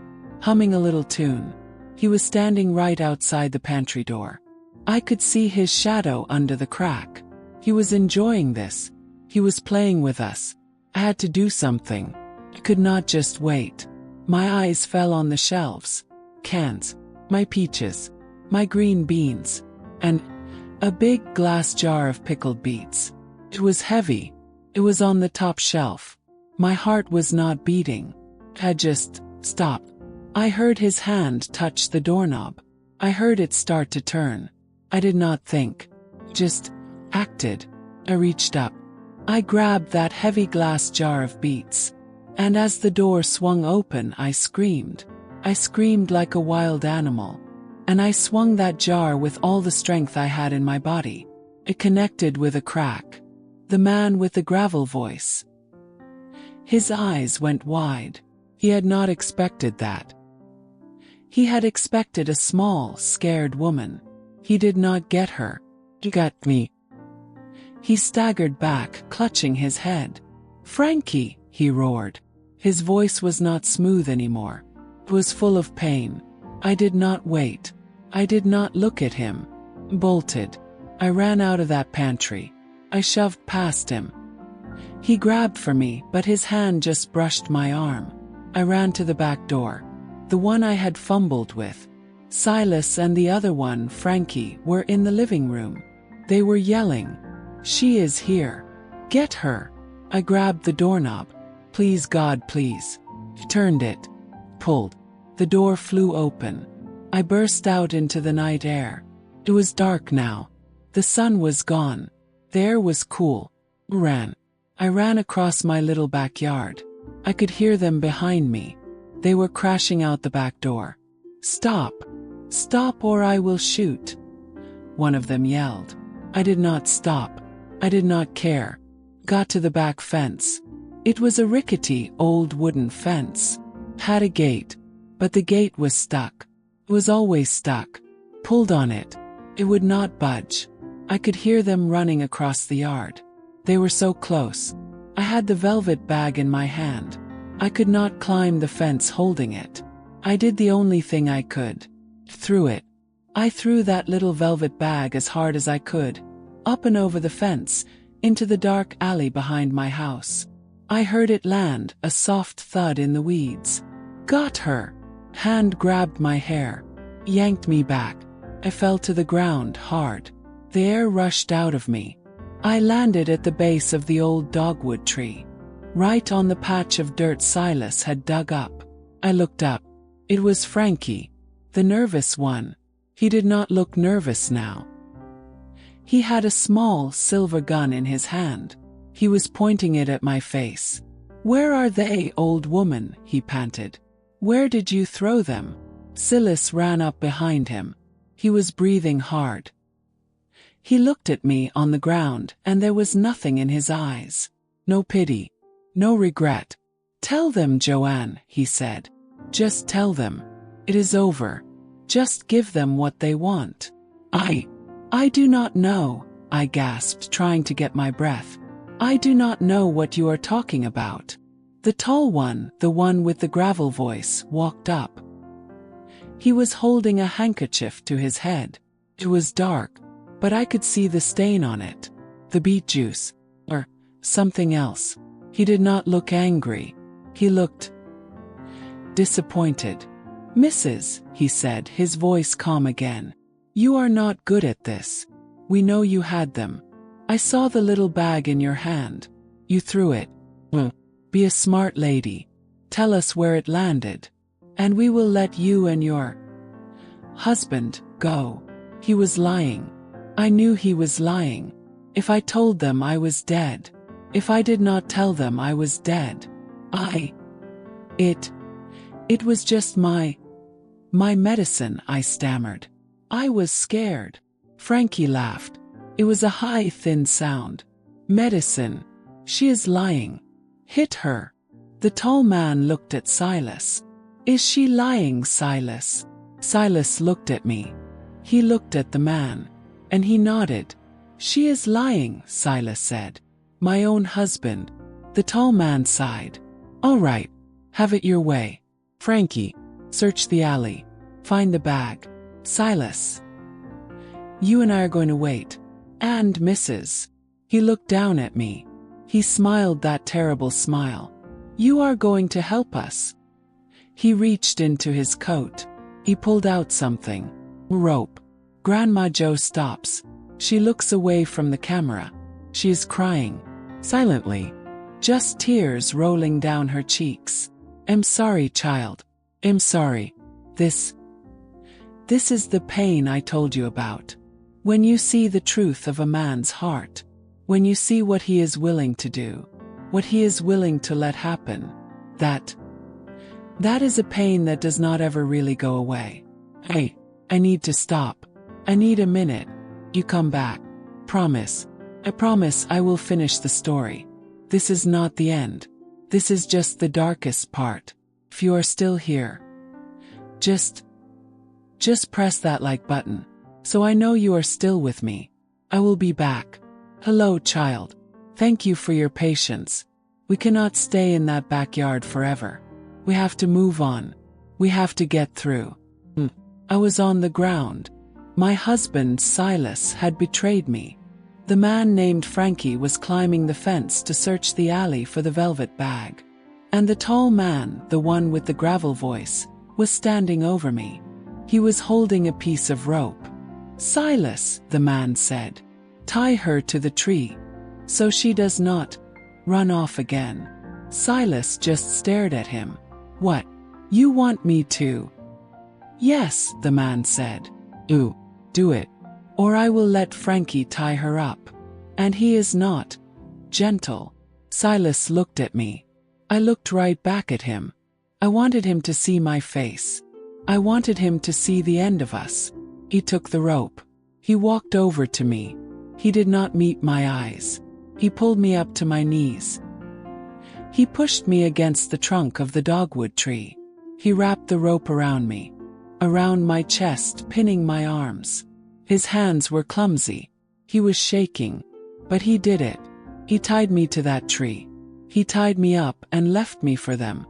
a little tune. He was standing right outside the pantry door. I could see his shadow under the crack. He was enjoying this. He was playing with us. I had to do something. I could not just wait. My eyes fell on the shelves. Cans. My peaches. My green beans. And a big glass jar of pickled beets. It was heavy. It was on the top shelf. My heart was not beating. It had just stopped. I heard his hand touch the doorknob. I heard it start to turn. I did not think. Just acted. I reached up. I grabbed that heavy glass jar of beets. And as the door swung open, I screamed. I screamed like a wild animal. And I swung that jar with all the strength I had in my body. It connected with a crack. The man with the gravel voice. His eyes went wide. He had not expected that. He had expected a small, scared woman. He did not get her. He got me. He staggered back, clutching his head. Frankie, he roared. His voice was not smooth anymore. It was full of pain. I did not wait. I did not look at him. Bolted. I ran out of that pantry. I shoved past him. He grabbed for me, but his hand just brushed my arm. I ran to the back door. The one I had fumbled with. Silas and the other one, Frankie, were in the living room. They were yelling, "She is here. Get her." I grabbed the doorknob. "Please God, please." Turned it. Pulled. The door flew open. I burst out into the night air. It was dark now. The sun was gone. The air was cool. I ran across my little backyard. I could hear them behind me. They were crashing out the back door. "Stop! Stop or I will shoot!" one of them yelled. I did not stop. I did not care. Got to the back fence. It was a rickety, old wooden fence. Had a gate. But the gate was stuck. It was always stuck. Pulled on it. It would not budge. I could hear them running across the yard. They were so close. I had the velvet bag in my hand. I could not climb the fence holding it. I did the only thing I could. Threw it. I threw that little velvet bag as hard as I could, up and over the fence, into the dark alley behind my house. I heard it land, a soft thud in the weeds. Got her! Hand grabbed my hair. Yanked me back. I fell to the ground hard. The air rushed out of me. I landed at the base of the old dogwood tree. Right on the patch of dirt Silas had dug up. I looked up. It was Frankie. The nervous one. He did not look nervous now. He had a small silver gun in his hand. He was pointing it at my face. "Where are they, old woman?" he panted. "Where did you throw them?" Silas ran up behind him. He was breathing hard. He looked at me on the ground, and there was nothing in his eyes. No pity. No regret. "Tell them, Joanne," he said. "Just tell them. It is over. Just give them what they want." I do not know," I gasped, trying to get my breath. "I do not know what you are talking about." The tall one, the one with the gravel voice, walked up. He was holding a handkerchief to his head. It was dark, but I could see the stain on it. The beet juice. Or something else. He did not look angry. He looked disappointed. "Mrs.," he said, his voice calm again. "You are not good at this. We know you had them. I saw the little bag in your hand. You threw it. Be a smart lady. Tell us where it landed. And we will let you and your husband go." He was lying. I knew he was lying. If I told them, I was dead. If I did not tell them, I was dead. It was just my medicine, I stammered. I was scared. Frankie laughed. It was a high, thin sound. "Medicine. She is lying. Hit her." The tall man looked at Silas. "Is she lying, Silas?" Silas looked at me. He looked at the man. And he nodded. "She is lying," Silas said. "My own husband." The tall man sighed. "All right. Have it your way. Frankie, search the alley. Find the bag. Silas, you and I are going to wait. And Mrs." He looked down at me. He smiled that terrible smile. "You are going to help us." He reached into his coat. He pulled out something. Rope. Grandma Jo stops. She looks away from the camera. She is crying. Silently. Just tears rolling down her cheeks. "I'm sorry, child. I'm sorry. This is the pain I told you about. When you see the truth of a man's heart, when you see what he is willing to do, what he is willing to let happen, that is a pain that does not ever really go away. Hey, I need to stop. I need a minute. You come back. Promise. I promise I will finish the story. This is not the end. This is just the darkest part. If you are still here, just press that like button, so I know you are still with me. I will be back. Hello, child. Thank you for your patience. We cannot stay in that backyard forever. We have to move on. We have to get through. I was on the ground. My husband, Silas, had betrayed me. The man named Frankie was climbing the fence to search the alley for the velvet bag. And the tall man, the one with the gravel voice, was standing over me. He was holding a piece of rope. "Silas," the man said, "tie her to the tree, so she does not run off again." Silas just stared at him. "What? You want me to?" "Yes," the man said. "Ooh, do it, or I will let Frankie tie her up. And he is not gentle." Silas looked at me. I looked right back at him. I wanted him to see my face. I wanted him to see the end of us. He took the rope. He walked over to me. He did not meet my eyes. He pulled me up to my knees. He pushed me against the trunk of the dogwood tree. He wrapped the rope around me, around my chest, pinning my arms. His hands were clumsy. He was shaking, but he did it. He tied me to that tree. He tied me up and left me for them.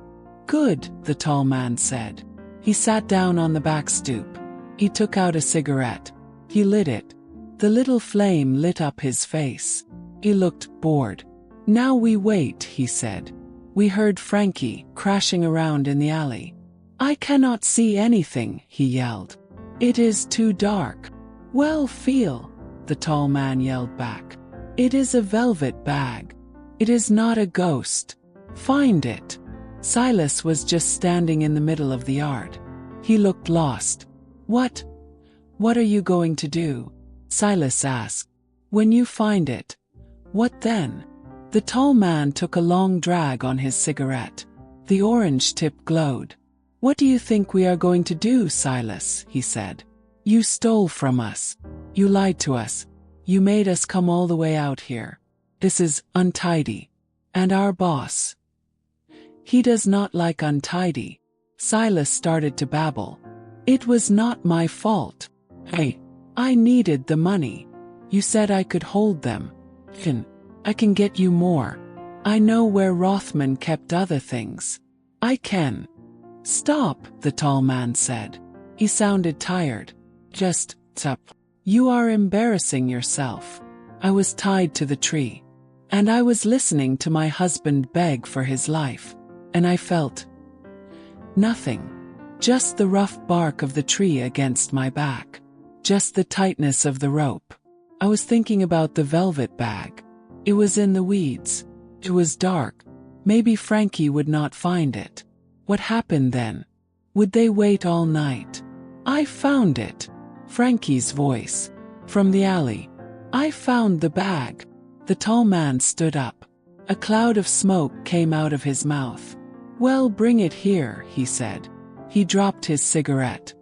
"Good," the tall man said. He sat down on the back stoop. He took out a cigarette. He lit it. The little flame lit up his face. He looked bored. "Now we wait," he said. We heard Frankie crashing around in the alley. "I cannot see anything," he yelled. "It is too dark." "Well, feel," the tall man yelled back. "It is a velvet bag. It is not a ghost. Find it." Silas was just standing in the middle of the yard. He looked lost. What are you going to do?" Silas asked. "When you find it, what then?" The tall man took a long drag on his cigarette. The orange tip glowed. "What do you think we are going to do, Silas?" he said. "You stole from us. You lied to us. You made us come all the way out here. This is untidy. And our boss, he does not like untidy." Silas started to babble. "It was not my fault. I needed the money. You said I could hold them. I can get you more. I know where Rothman kept other things. I can." "Stop," the tall man said. He sounded tired. "Just stop. You are embarrassing yourself." I was tied to the tree. And I was listening to my husband beg for his life. And I felt nothing. Just the rough bark of the tree against my back. Just the tightness of the rope. I was thinking about the velvet bag. It was in the weeds. It was dark. Maybe Frankie would not find it. What happened then? Would they wait all night? "I found it." Frankie's voice. From the alley. "I found the bag." The tall man stood up. A cloud of smoke came out of his mouth. "Well, bring it here," he said. He dropped his cigarette.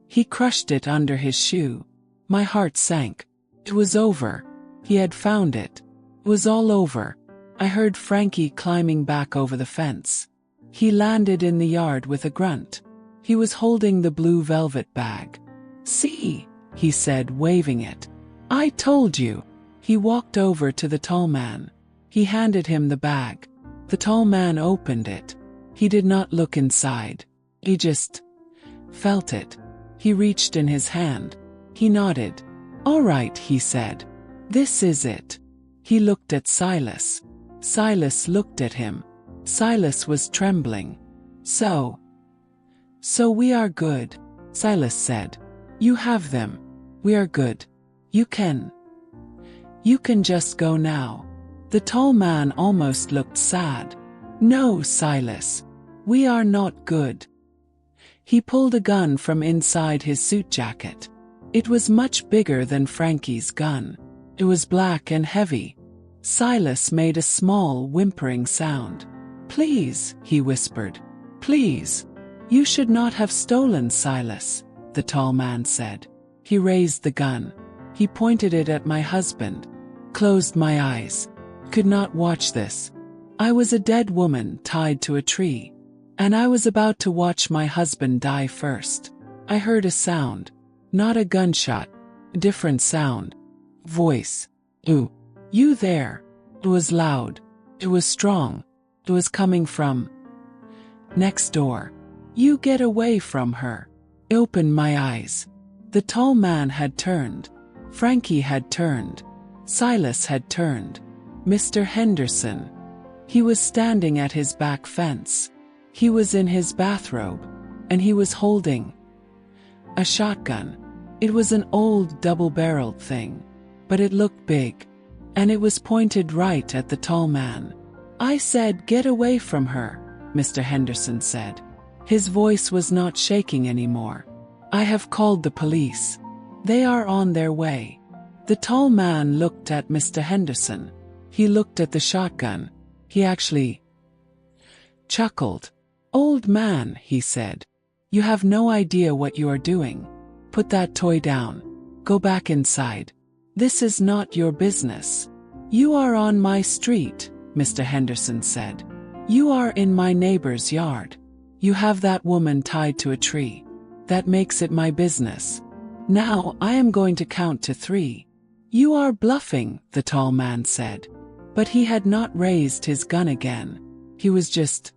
He crushed it under his shoe. My heart sank. It was over. He had found it. It was all over. I heard Frankie climbing back over the fence. He landed in the yard with a grunt. He was holding the blue velvet bag. "See," he said, waving it. "I told you." He walked over to the tall man. He handed him the bag. The tall man opened it. He did not look inside. He just felt it. He reached in his hand. He nodded. "All right," he said. "This is it." He looked at Silas. Silas looked at him. Silas was trembling. So we are good," Silas said. "You have them. We are good. You can just go now." The tall man almost looked sad. "No, Silas. We are not good." He pulled a gun from inside his suit jacket. It was much bigger than Frankie's gun. It was black and heavy. Silas made a small, whimpering sound. "Please," he whispered. "Please." "You should not have stolen, Silas," the tall man said. He raised the gun. He pointed it at my husband. Closed my eyes. Could not watch this. I was a dead woman tied to a tree. And I was about to watch my husband die first. I heard a sound. Not a gunshot. A different sound. Voice. "Ooh. You there." It was loud. It was strong. It was coming from next door. You get away from her. I opened my eyes. The tall man had turned. Frankie had turned. Silas had turned. Mr. Henderson. He was standing at his back fence. He was in his bathrobe, and he was holding a shotgun. It was an old double-barreled thing, but it looked big, and it was pointed right at the tall man. I said, "Get away from her," Mr. Henderson said. His voice was not shaking anymore. "I have called the police. They are on their way." The tall man looked at Mr. Henderson. He looked at the shotgun. He actually chuckled. "Old man," he said, "you have no idea what you are doing. Put that toy down. Go back inside. This is not your business." "You are on my street," Mr. Henderson said. "You are in my neighbor's yard. You have that woman tied to a tree. That makes it my business. Now I am going to count to 3. "You are bluffing," the tall man said. But he had not raised his gun again. He was just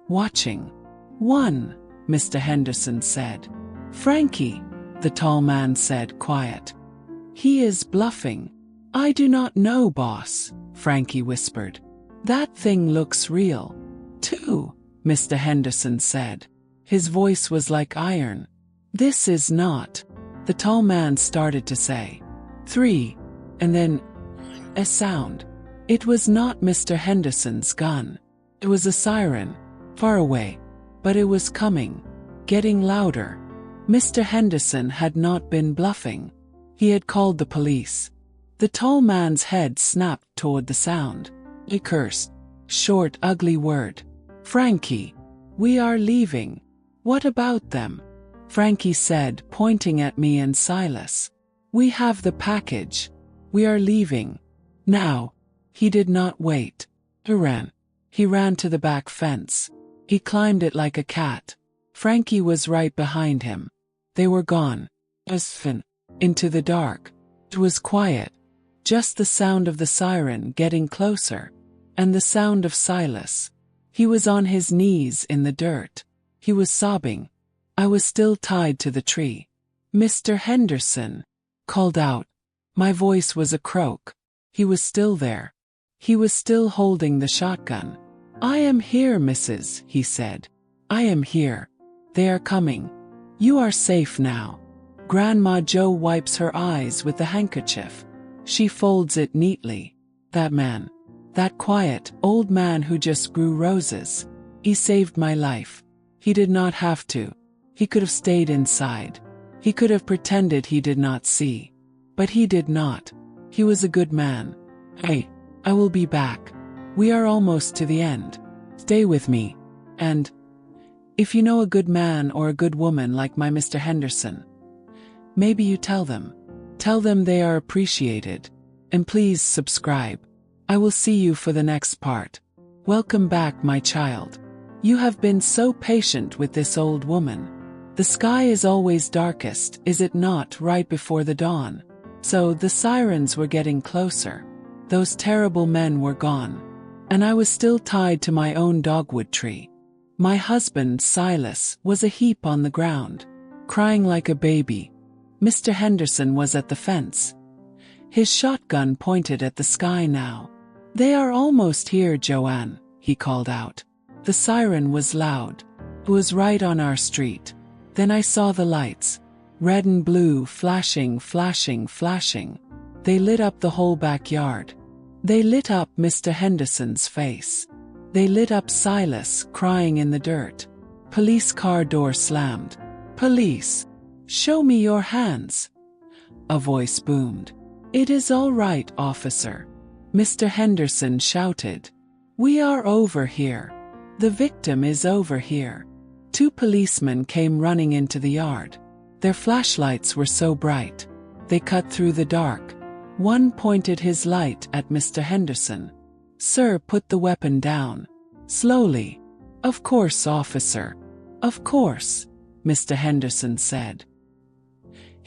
watching. 1, Mr. Henderson said. "Frankie," the tall man said, quiet. "He is bluffing." "I do not know, boss," Frankie whispered. "That thing looks real." 2, Mr. Henderson said. His voice was like iron. "This is not," the tall man started to say. 3, and then a sound. It was not Mr. Henderson's gun. It was a siren, far away, but it was coming, getting louder. Mr. Henderson had not been bluffing. He had called the police. The tall man's head snapped toward the sound. He cursed. Short, ugly word. "Frankie, we are leaving." "What about them?" Frankie said, pointing at me and Silas. "We have the package. We are leaving. Now." He did not wait. He ran. He ran to the back fence. He climbed it like a cat. Frankie was right behind him. They were gone. Into the dark. It was quiet. Just the sound of the siren getting closer. And the sound of Silas. He was on his knees in the dirt. He was sobbing. I was still tied to the tree. "Mr. Henderson," called out. My voice was a croak. He was still there. He was still holding the shotgun. "I am here, missus," he said. "I am here. They are coming. You are safe now." Grandma Jo wipes her eyes with the handkerchief. She folds it neatly. That man. That quiet, old man who just grew roses. He saved my life. He did not have to. He could have stayed inside. He could have pretended he did not see. But he did not. He was a good man. "Hey, I will be back. We are almost to the end. Stay with me. And if you know a good man or a good woman like my Mr. Henderson, maybe you tell them. Tell them they are appreciated. And please subscribe. I will see you for the next part. Welcome back, my child. You have been so patient with this old woman. The sky is always darkest, is it not, right before the dawn? So the sirens were getting closer. Those terrible men were gone. And I was still tied to my own dogwood tree. My husband, Silas, was a heap on the ground, crying like a baby. Mr. Henderson was at the fence. His shotgun pointed at the sky now. "They are almost here, Joanne," he called out. The siren was loud. It was right on our street. Then I saw the lights. Red and blue, flashing, flashing, flashing. They lit up the whole backyard. They lit up Mr. Henderson's face. They lit up Silas, crying in the dirt. Police car door slammed. "Police! Show me your hands!" A voice boomed. "It is all right, officer," Mr. Henderson shouted. "We are over here. The victim is over here." 2 policemen came running into the yard. Their flashlights were so bright. They cut through the dark. One pointed his light at Mr. Henderson. "Sir, put the weapon down. Slowly." "Of course, officer. Of course," Mr. Henderson said.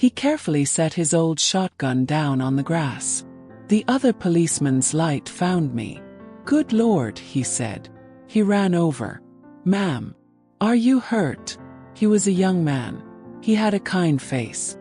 He carefully set his old shotgun down on the grass. The other policeman's light found me. Good Lord, he said. He ran over. Ma'am, are you hurt? He was a young man. He had a kind face.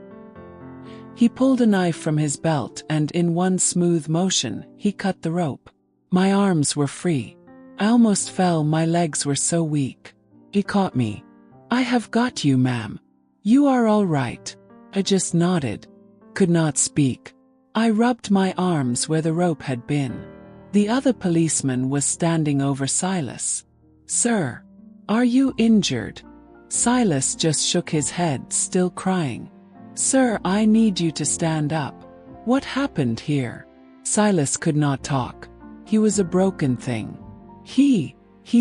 He pulled a knife from his belt and in one smooth motion, he cut the rope. My arms were free. I almost fell, my legs were so weak. He caught me. I have got you, ma'am. You are all right. I just nodded. Could not speak. I rubbed my arms where the rope had been. The other policeman was standing over Silas. Sir, are you injured? Silas just shook his head, still crying. Sir, I need you to stand up. What happened here? Silas could not talk. He was a broken thing. He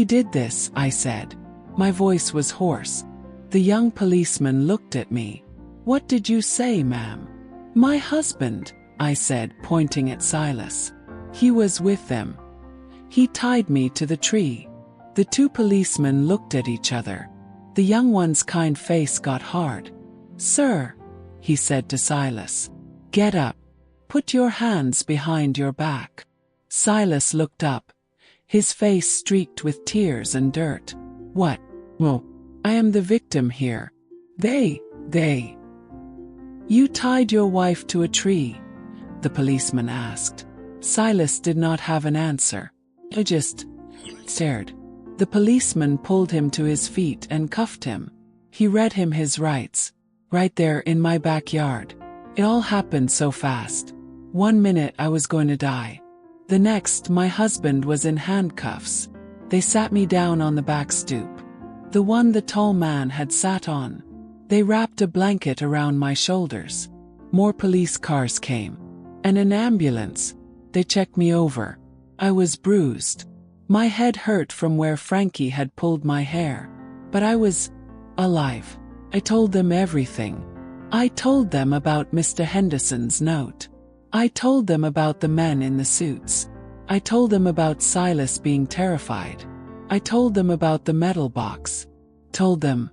did this, I said. My voice was hoarse. The young policeman looked at me. What did you say, ma'am? My husband, I said, pointing at Silas. He was with them. He tied me to the tree. The two policemen looked at each other. The young one's kind face got hard. Sir, he said to Silas, get up. Put your hands behind your back. Silas looked up. His face streaked with tears and dirt. What? Well, I am the victim here. They. You tied your wife to a tree? The policeman asked. Silas did not have an answer. He just stared. The policeman pulled him to his feet and cuffed him. He read him his rights. Right there in my backyard. It all happened so fast. 1 minute I was going to die. The next, my husband was in handcuffs. They sat me down on the back stoop. The one the tall man had sat on. They wrapped a blanket around my shoulders. More police cars came. And an ambulance. They checked me over. I was bruised. My head hurt from where Frankie had pulled my hair. But I was alive. I told them everything. I told them about Mr. Henderson's note. I told them about the men in the suits. I told them about Silas being terrified. I told them about the metal box. Told them.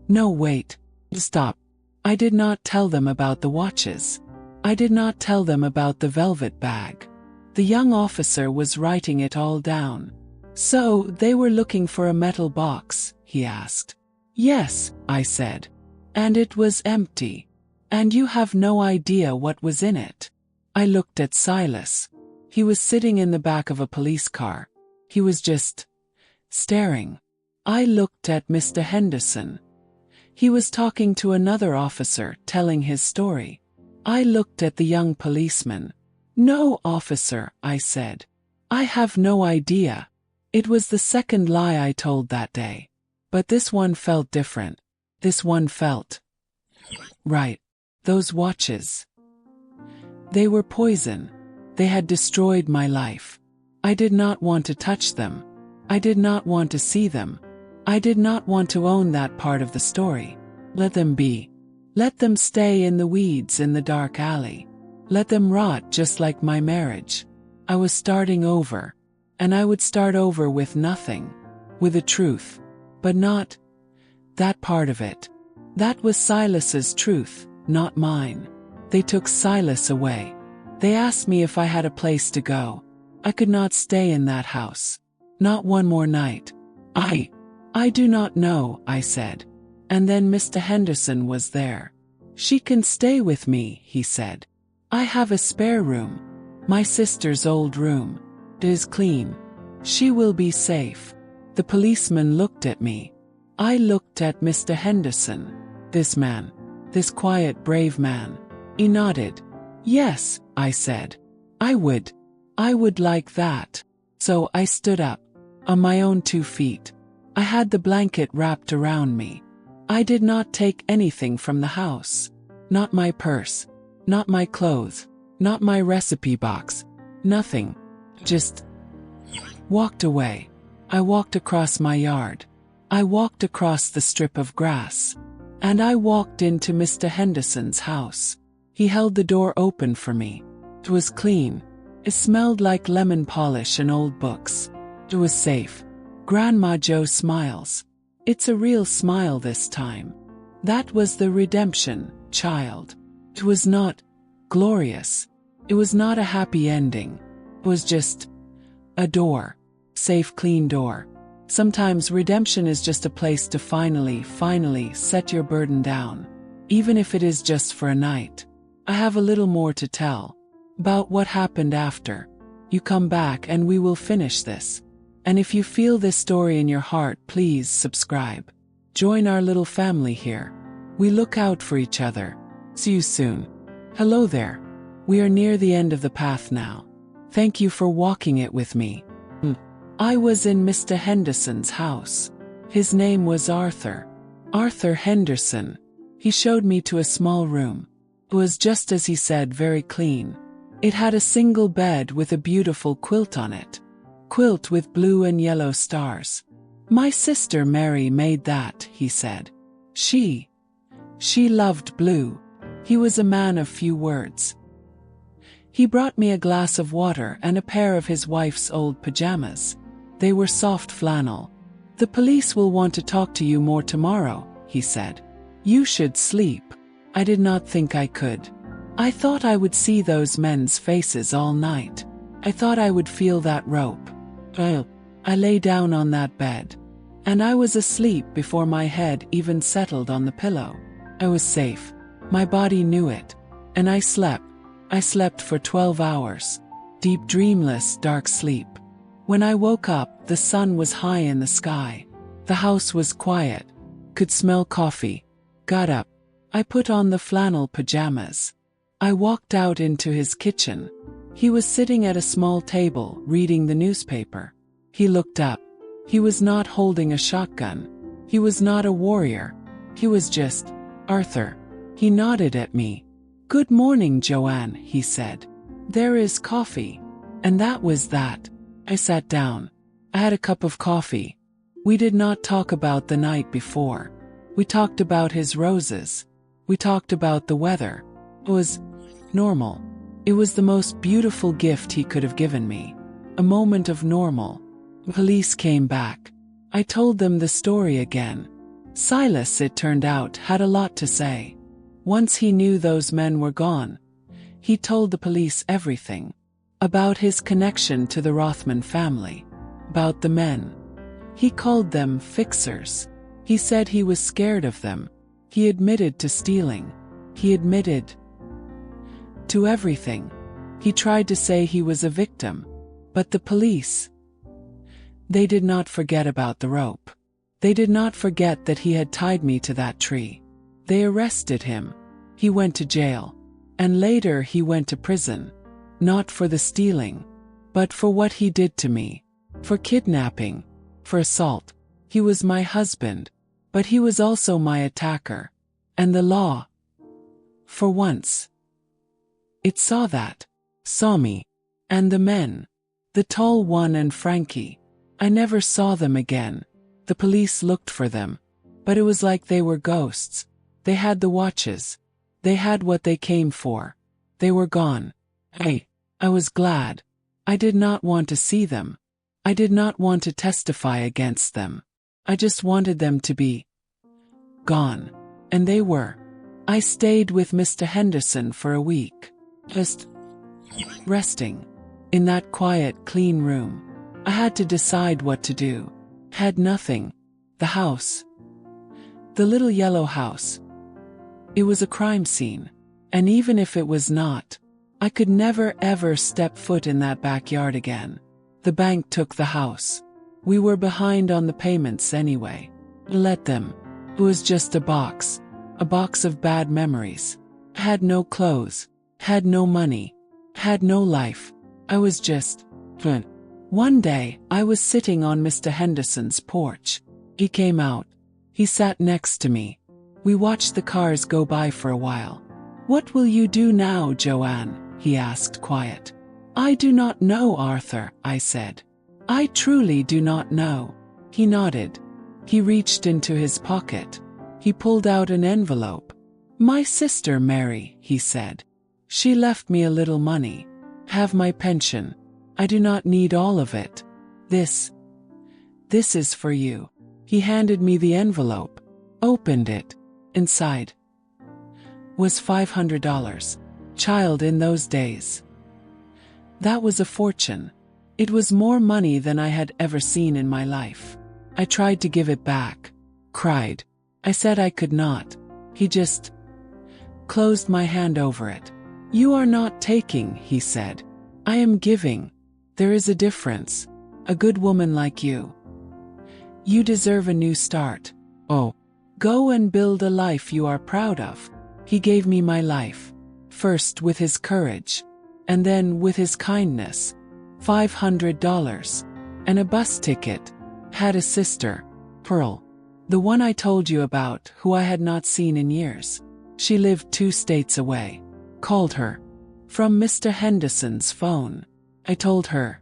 No, wait. Stop. I did not tell them about the watches. I did not tell them about the velvet bag. The young officer was writing it all down. So, they were looking for a metal box, he asked. Yes, I said. And it was empty. And you have no idea what was in it. I looked at Silas. He was sitting in the back of a police car. He was just staring. I looked at Mr. Henderson. He was talking to another officer, telling his story. I looked at the young policeman. No, officer, I said. I have no idea. It was the second lie I told that day. But this one felt different. This one felt right. Those watches. They were poison. They had destroyed my life. I did not want to touch them. I did not want to see them. I did not want to own that part of the story. Let them be. Let them stay in the weeds in the dark alley. Let them rot just like my marriage. I was starting over. And I would start over with nothing. With the truth. But not that part of it. That was Silas's truth, not mine. They took Silas away. They asked me if I had a place to go. I could not stay in that house. Not one more night. I do not know, I said. And then Mr. Henderson was there. She can stay with me, he said. I have a spare room. My sister's old room. It is clean. She will be safe. The policeman looked at me. I looked at Mr. Henderson. This man. This quiet, brave man. He nodded. Yes, I said. I would like that. So I stood up. On my own 2 feet. I had the blanket wrapped around me. I did not take anything from the house. Not my purse. Not my clothes. Not my recipe box. Nothing. Just walked away. I walked across my yard. I walked across the strip of grass. And I walked into Mr. Henderson's house. He held the door open for me. It was clean. It smelled like lemon polish and old books. It was safe. Grandma Jo smiles. It's a real smile this time. That was the redemption, child. It was not glorious. It was not a happy ending. It was just A door. Safe, clean door. Sometimes redemption is just a place to finally set your burden down. Even if it is just for a night. I have a little more to tell. About what happened after. You come back and we will finish this. And if you feel this story in your heart, please subscribe. Join our little family here. We look out for each other. See you soon. Hello there. We are near the end of the path now. Thank you for walking it with me. I was in Mr. Henderson's house. His name was Arthur. Arthur Henderson. He showed me to a small room. It was just as he said, very clean. It had a single bed with a beautiful quilt on it. Quilt with blue and yellow stars. My sister Mary made that, he said. She loved blue. He was a man of few words. He brought me a glass of water and a pair of his wife's old pajamas. They were soft flannel. The police will want to talk to you more tomorrow, he said. You should sleep. I did not think I could. I thought I would see those men's faces all night. I thought I would feel that rope. I lay down on that bed. And I was asleep before my head even settled on the pillow. I was safe. My body knew it. And I slept. I slept for 12 hours. Deep, dreamless, dark sleep. When I woke up, the sun was high in the sky. The house was quiet. Could smell coffee. Got up. I put on the flannel pajamas. I walked out into his kitchen. He was sitting at a small table, reading the newspaper. He looked up. He was not holding a shotgun. He was not a warrior. He was just Arthur. He nodded at me. Good morning, Joanne, he said. There is coffee. And that was that. I sat down. I had a cup of coffee. We did not talk about the night before. We talked about his roses. We talked about the weather. It was normal. It was the most beautiful gift he could have given me. A moment of normal. Police came back. I told them the story again. Silas, it turned out, had a lot to say. Once he knew those men were gone, he told the police everything. About his connection to the Rothman family. About the men. He called them fixers. He said he was scared of them. He admitted to stealing. He admitted to everything. He tried to say he was a victim. But the police, they did not forget about the rope. They did not forget that he had tied me to that tree. They arrested him. He went to jail. And later he went to prison. Not for the stealing, but for what he did to me. For kidnapping. For assault. He was my husband. But he was also my attacker. And the law, for once, it saw that. Saw me. And the men. The tall one and Frankie. I never saw them again. The police looked for them. But it was like they were ghosts. They had the watches. They had what they came for. They were gone. I was glad. I did not want to see them. I did not want to testify against them. I just wanted them to be gone. And they were. I stayed with Mr. Henderson for a week. Just resting. In that quiet, clean room. I had to decide what to do. Had nothing. The house. The little yellow house. It was a crime scene. And even if it was not, I could never ever step foot in that backyard again. The bank took the house. We were behind on the payments anyway. Let them. It was just a box of bad memories. Had no clothes. Had no money. Had no life. I was just. One day, I was sitting on Mr. Henderson's porch. He came out. He sat next to me. We watched the cars go by for a while. What will you do now, Joanne? He asked quiet. I do not know, Arthur, I said. I truly do not know. He nodded. He reached into his pocket. He pulled out an envelope. My sister Mary, he said. She left me a little money. Have my pension. I do not need all of it. This is for you. He handed me the envelope. Opened it. Inside was $500. Child, in those days, that was a fortune. It was more money than I had ever seen in my life. I tried to give it back. Cried. I said I could not. He just closed my hand over it. You are not taking, he said. I am giving. There is a difference. A good woman like you. You deserve a new start. Oh. Go and build a life you are proud of. He gave me my life. First with his courage. And then with his kindness. $500. And a bus ticket. Had a sister, Pearl. The one I told you about, who I had not seen in years. She lived 2 states away. Called her. From Mr. Henderson's phone. I told her.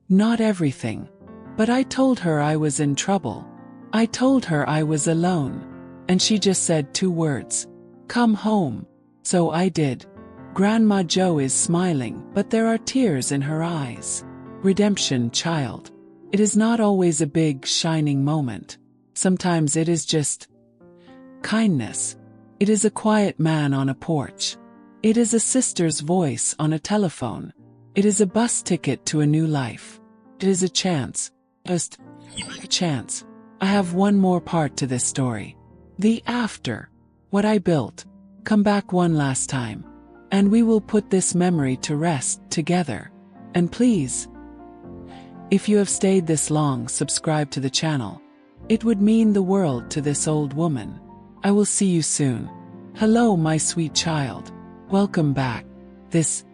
Not everything. But I told her I was in trouble. I told her I was alone. And she just said 2 words. Come home. So I did. Grandma Jo is smiling, but there are tears in her eyes. Redemption, child. It is not always a big, shining moment. Sometimes it is just kindness. It is a quiet man on a porch. It is a sister's voice on a telephone. It is a bus ticket to a new life. It is a chance. Just a chance. I have one more part to this story. The after. What I built. Come back one last time. And we will put this memory to rest together. And please, if you have stayed this long, subscribe to the channel. It would mean the world to this old woman. I will see you soon. Hello, my sweet child. Welcome back. This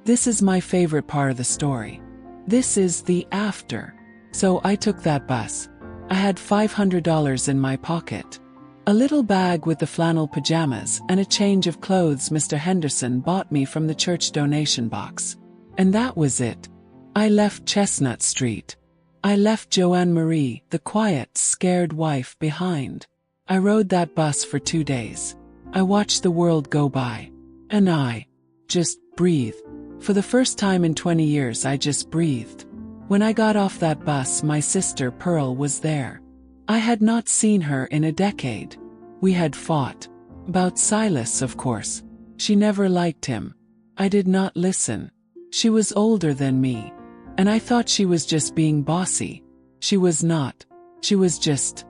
is my favorite part of the story. This is the after. So I took that bus. I had $500 in my pocket. A little bag with the flannel pajamas and a change of clothes Mr. Henderson bought me from the church donation box. And that was it. I left Chestnut Street. I left Joanne Marie, the quiet, scared wife, behind. I rode that bus for 2 days. I watched the world go by. And I just breathed. For the first time in 20 years, I just breathed. When I got off that bus, my sister Pearl was there. I had not seen her in a decade. We had fought. About Silas, of course. She never liked him. I did not listen. She was older than me. And I thought she was just being bossy. She was not. She was just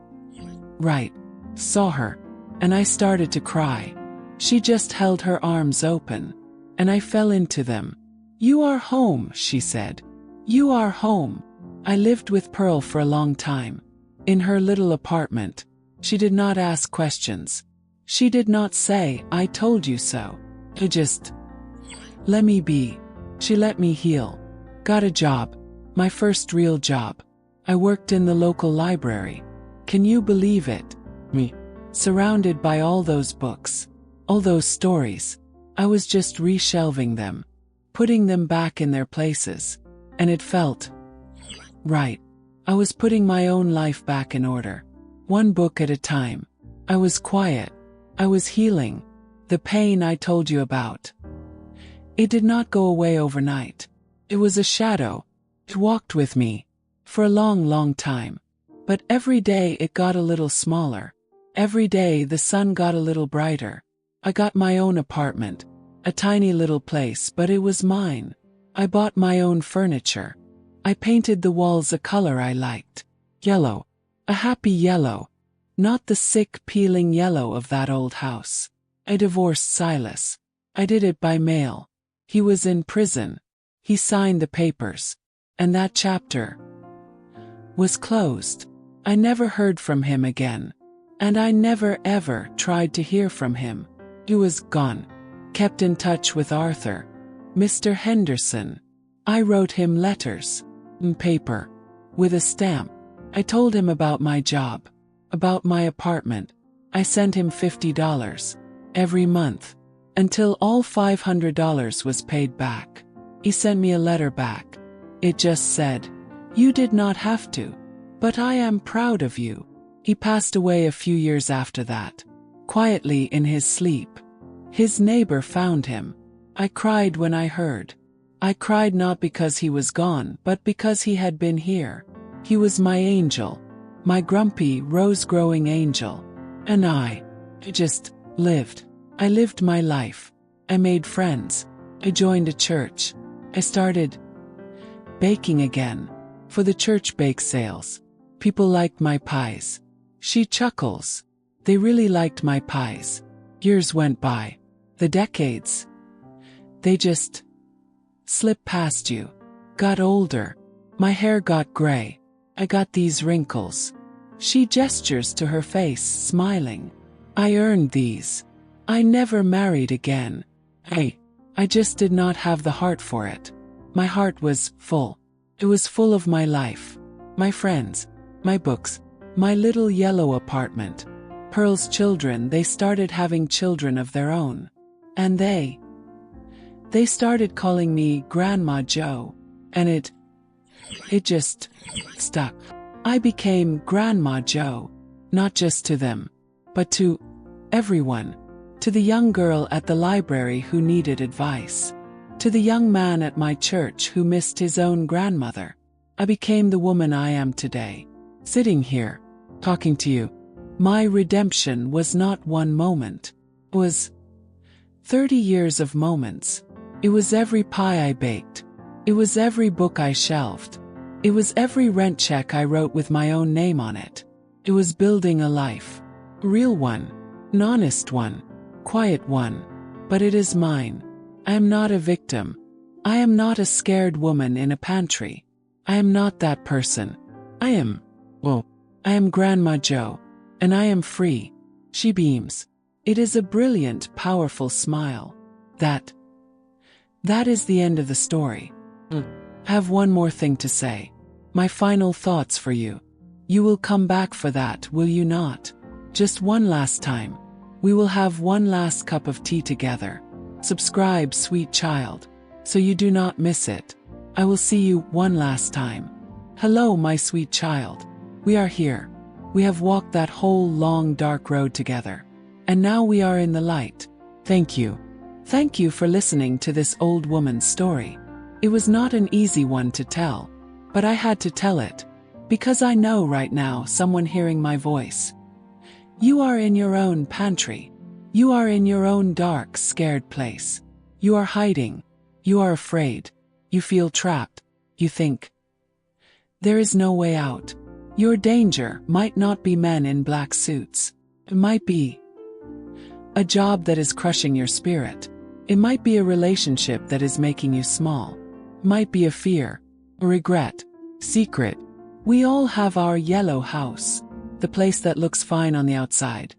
right. Saw her. And I started to cry. She just held her arms open. And I fell into them. You are home, she said. You are home. I lived with Pearl for a long time. In her little apartment. She did not ask questions. She did not say, I told you so. She just let me be. She let me heal. Got a job. My first real job. I worked in the local library. Can you believe it? Me. Surrounded by all those books. All those stories. I was just reshelving them. Putting them back in their places. And it felt right. I was putting my own life back in order. One book at a time. I was quiet. I was healing. The pain I told you about. It did not go away overnight. It was a shadow. It walked with me. For a long, long time. But every day it got a little smaller. Every day the sun got a little brighter. I got my own apartment. A tiny little place, but it was mine. I bought my own furniture. I painted the walls a color I liked. Yellow. A happy yellow. Not the sick, peeling yellow of that old house. I divorced Silas. I did it by mail. He was in prison. He signed the papers. And that chapter was closed. I never heard from him again. And I never ever tried to hear from him. He was gone. Kept in touch with Arthur. Mr. Henderson. I wrote him letters. In paper. With a stamp. I told him about my job. About my apartment. I sent him $50. Every month. Until all $500 was paid back. He sent me a letter back. It just said, you did not have to. But I am proud of you. He passed away a few years after that. Quietly in his sleep. His neighbor found him. I cried when I heard. I cried not because he was gone, but because he had been here. He was my angel. My grumpy, rose-growing angel. And I just lived. I lived my life. I made friends. I joined a church. I started baking again. For the church bake sales. People liked my pies. She chuckles. They really liked my pies. Years went by. The decades. They just slipped past you. Got older. My hair got gray. I got these wrinkles. She gestures to her face, smiling. I earned these. I never married again. I just did not have the heart for it. My heart was full. It was full of my life, my friends, my books, my little yellow apartment. Pearl's children, they started having children of their own. And they started calling me Grandma Jo. And it just stuck. I became Grandma Jo, not just to them, but to everyone. To the young girl at the library who needed advice. To the young man at my church who missed his own grandmother. I became the woman I am today. Sitting here, talking to you. My redemption was not one moment. It was 30 years of moments. It was every pie I baked. It was every book I shelved. It was every rent check I wrote with my own name on it. It was building a life. A real one. An honest one. Quiet one. But it is mine. I am not a victim. I am not a scared woman in a pantry. I am not that person. I am Grandma Jo. And I am free. She beams. It is a brilliant, powerful smile. That is the end of the story. I have one more thing to say. My final thoughts for you. You will come back for that, will you not? Just one last time. We will have one last cup of tea together. Subscribe, sweet child, so you do not miss it. I will see you one last time. Hello, my sweet child. We are here. We have walked that whole long dark road together. And now we are in the light. Thank you. Thank you for listening to this old woman's story. It was not an easy one to tell, but I had to tell it. Because I know right now someone hearing my voice. You are in your own pantry. You are in your own dark, scared place. You are hiding. You are afraid. You feel trapped. You think there is no way out. Your danger might not be men in black suits. It might be a job that is crushing your spirit. It might be a relationship that is making you small. It might be a fear, a regret, secret. We all have our yellow house, the place that looks fine on the outside,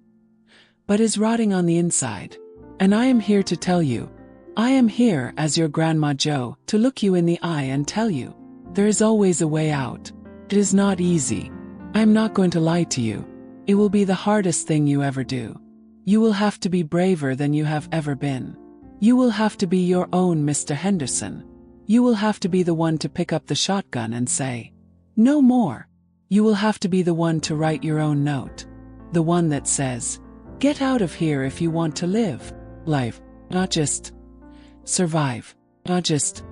but is rotting on the inside. And I am here to tell you, I am here as your Grandma Jo to look you in the eye and tell you, there is always a way out. It is not easy. I am not going to lie to you. It will be the hardest thing you ever do. You will have to be braver than you have ever been. You will have to be your own Mr. Henderson. You will have to be the one to pick up the shotgun and say, no more. You will have to be the one to write your own note. The one that says, get out of here if you want to live life, not just survive, not just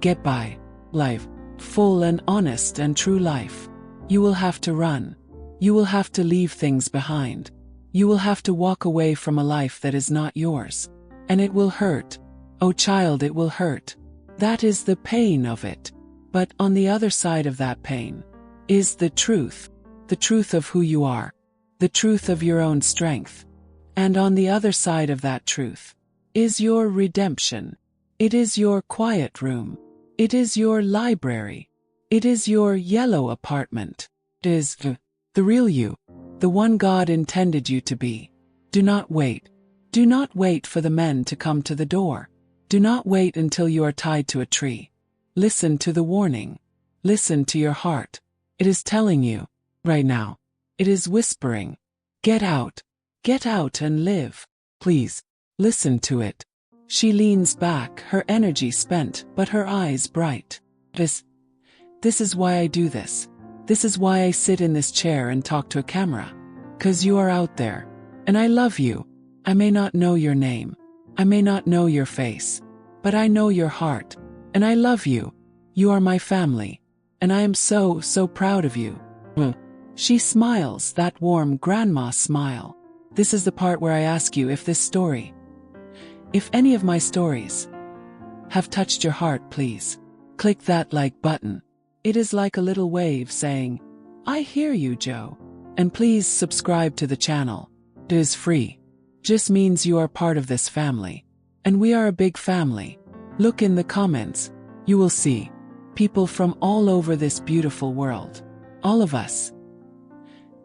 get by life, full and honest and true life. You will have to run. You will have to leave things behind. You will have to walk away from a life that is not yours. And it will hurt. Oh child, it will hurt. That is the pain of it. But on the other side of that pain is the truth of who you are, the truth of your own strength. And on the other side of that truth is your redemption. It is your quiet room. It is your library. It is your yellow apartment. It is the real you, the one God intended you to be. Do not wait. Do not wait for the men to come to the door. Do not wait until you are tied to a tree. Listen to the warning. Listen to your heart. It is telling you, right now. It is whispering, get out and live. Please, listen to it. She leans back, her energy spent, but her eyes bright. This is why I do this. This is why I sit in this chair and talk to a camera. 'Cause you are out there. And I love you. I may not know your name. I may not know your face. But I know your heart. And I love you. You are my family. And I am so, so proud of you. She smiles, that warm grandma smile. This is the part where I ask you if any of my stories have touched your heart, please Click that like button. It is like a little wave saying, I hear you, Joe. And please subscribe to the channel. It is free. Just means you are part of this family. And we are a big family. Look in the comments. You will see people from all over this beautiful world. All of us.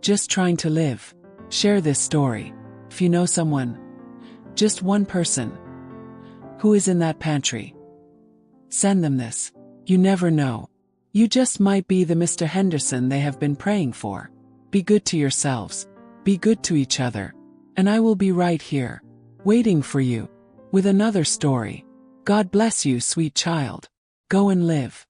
Just trying to live. Share this story. If you know someone, just one person, who is in that pantry, send them this. You never know. You just might be the Mr. Henderson they have been praying for. Be good to yourselves. Be good to each other. And I will be right here, waiting for you, with another story. God bless you, sweet child. Go and live.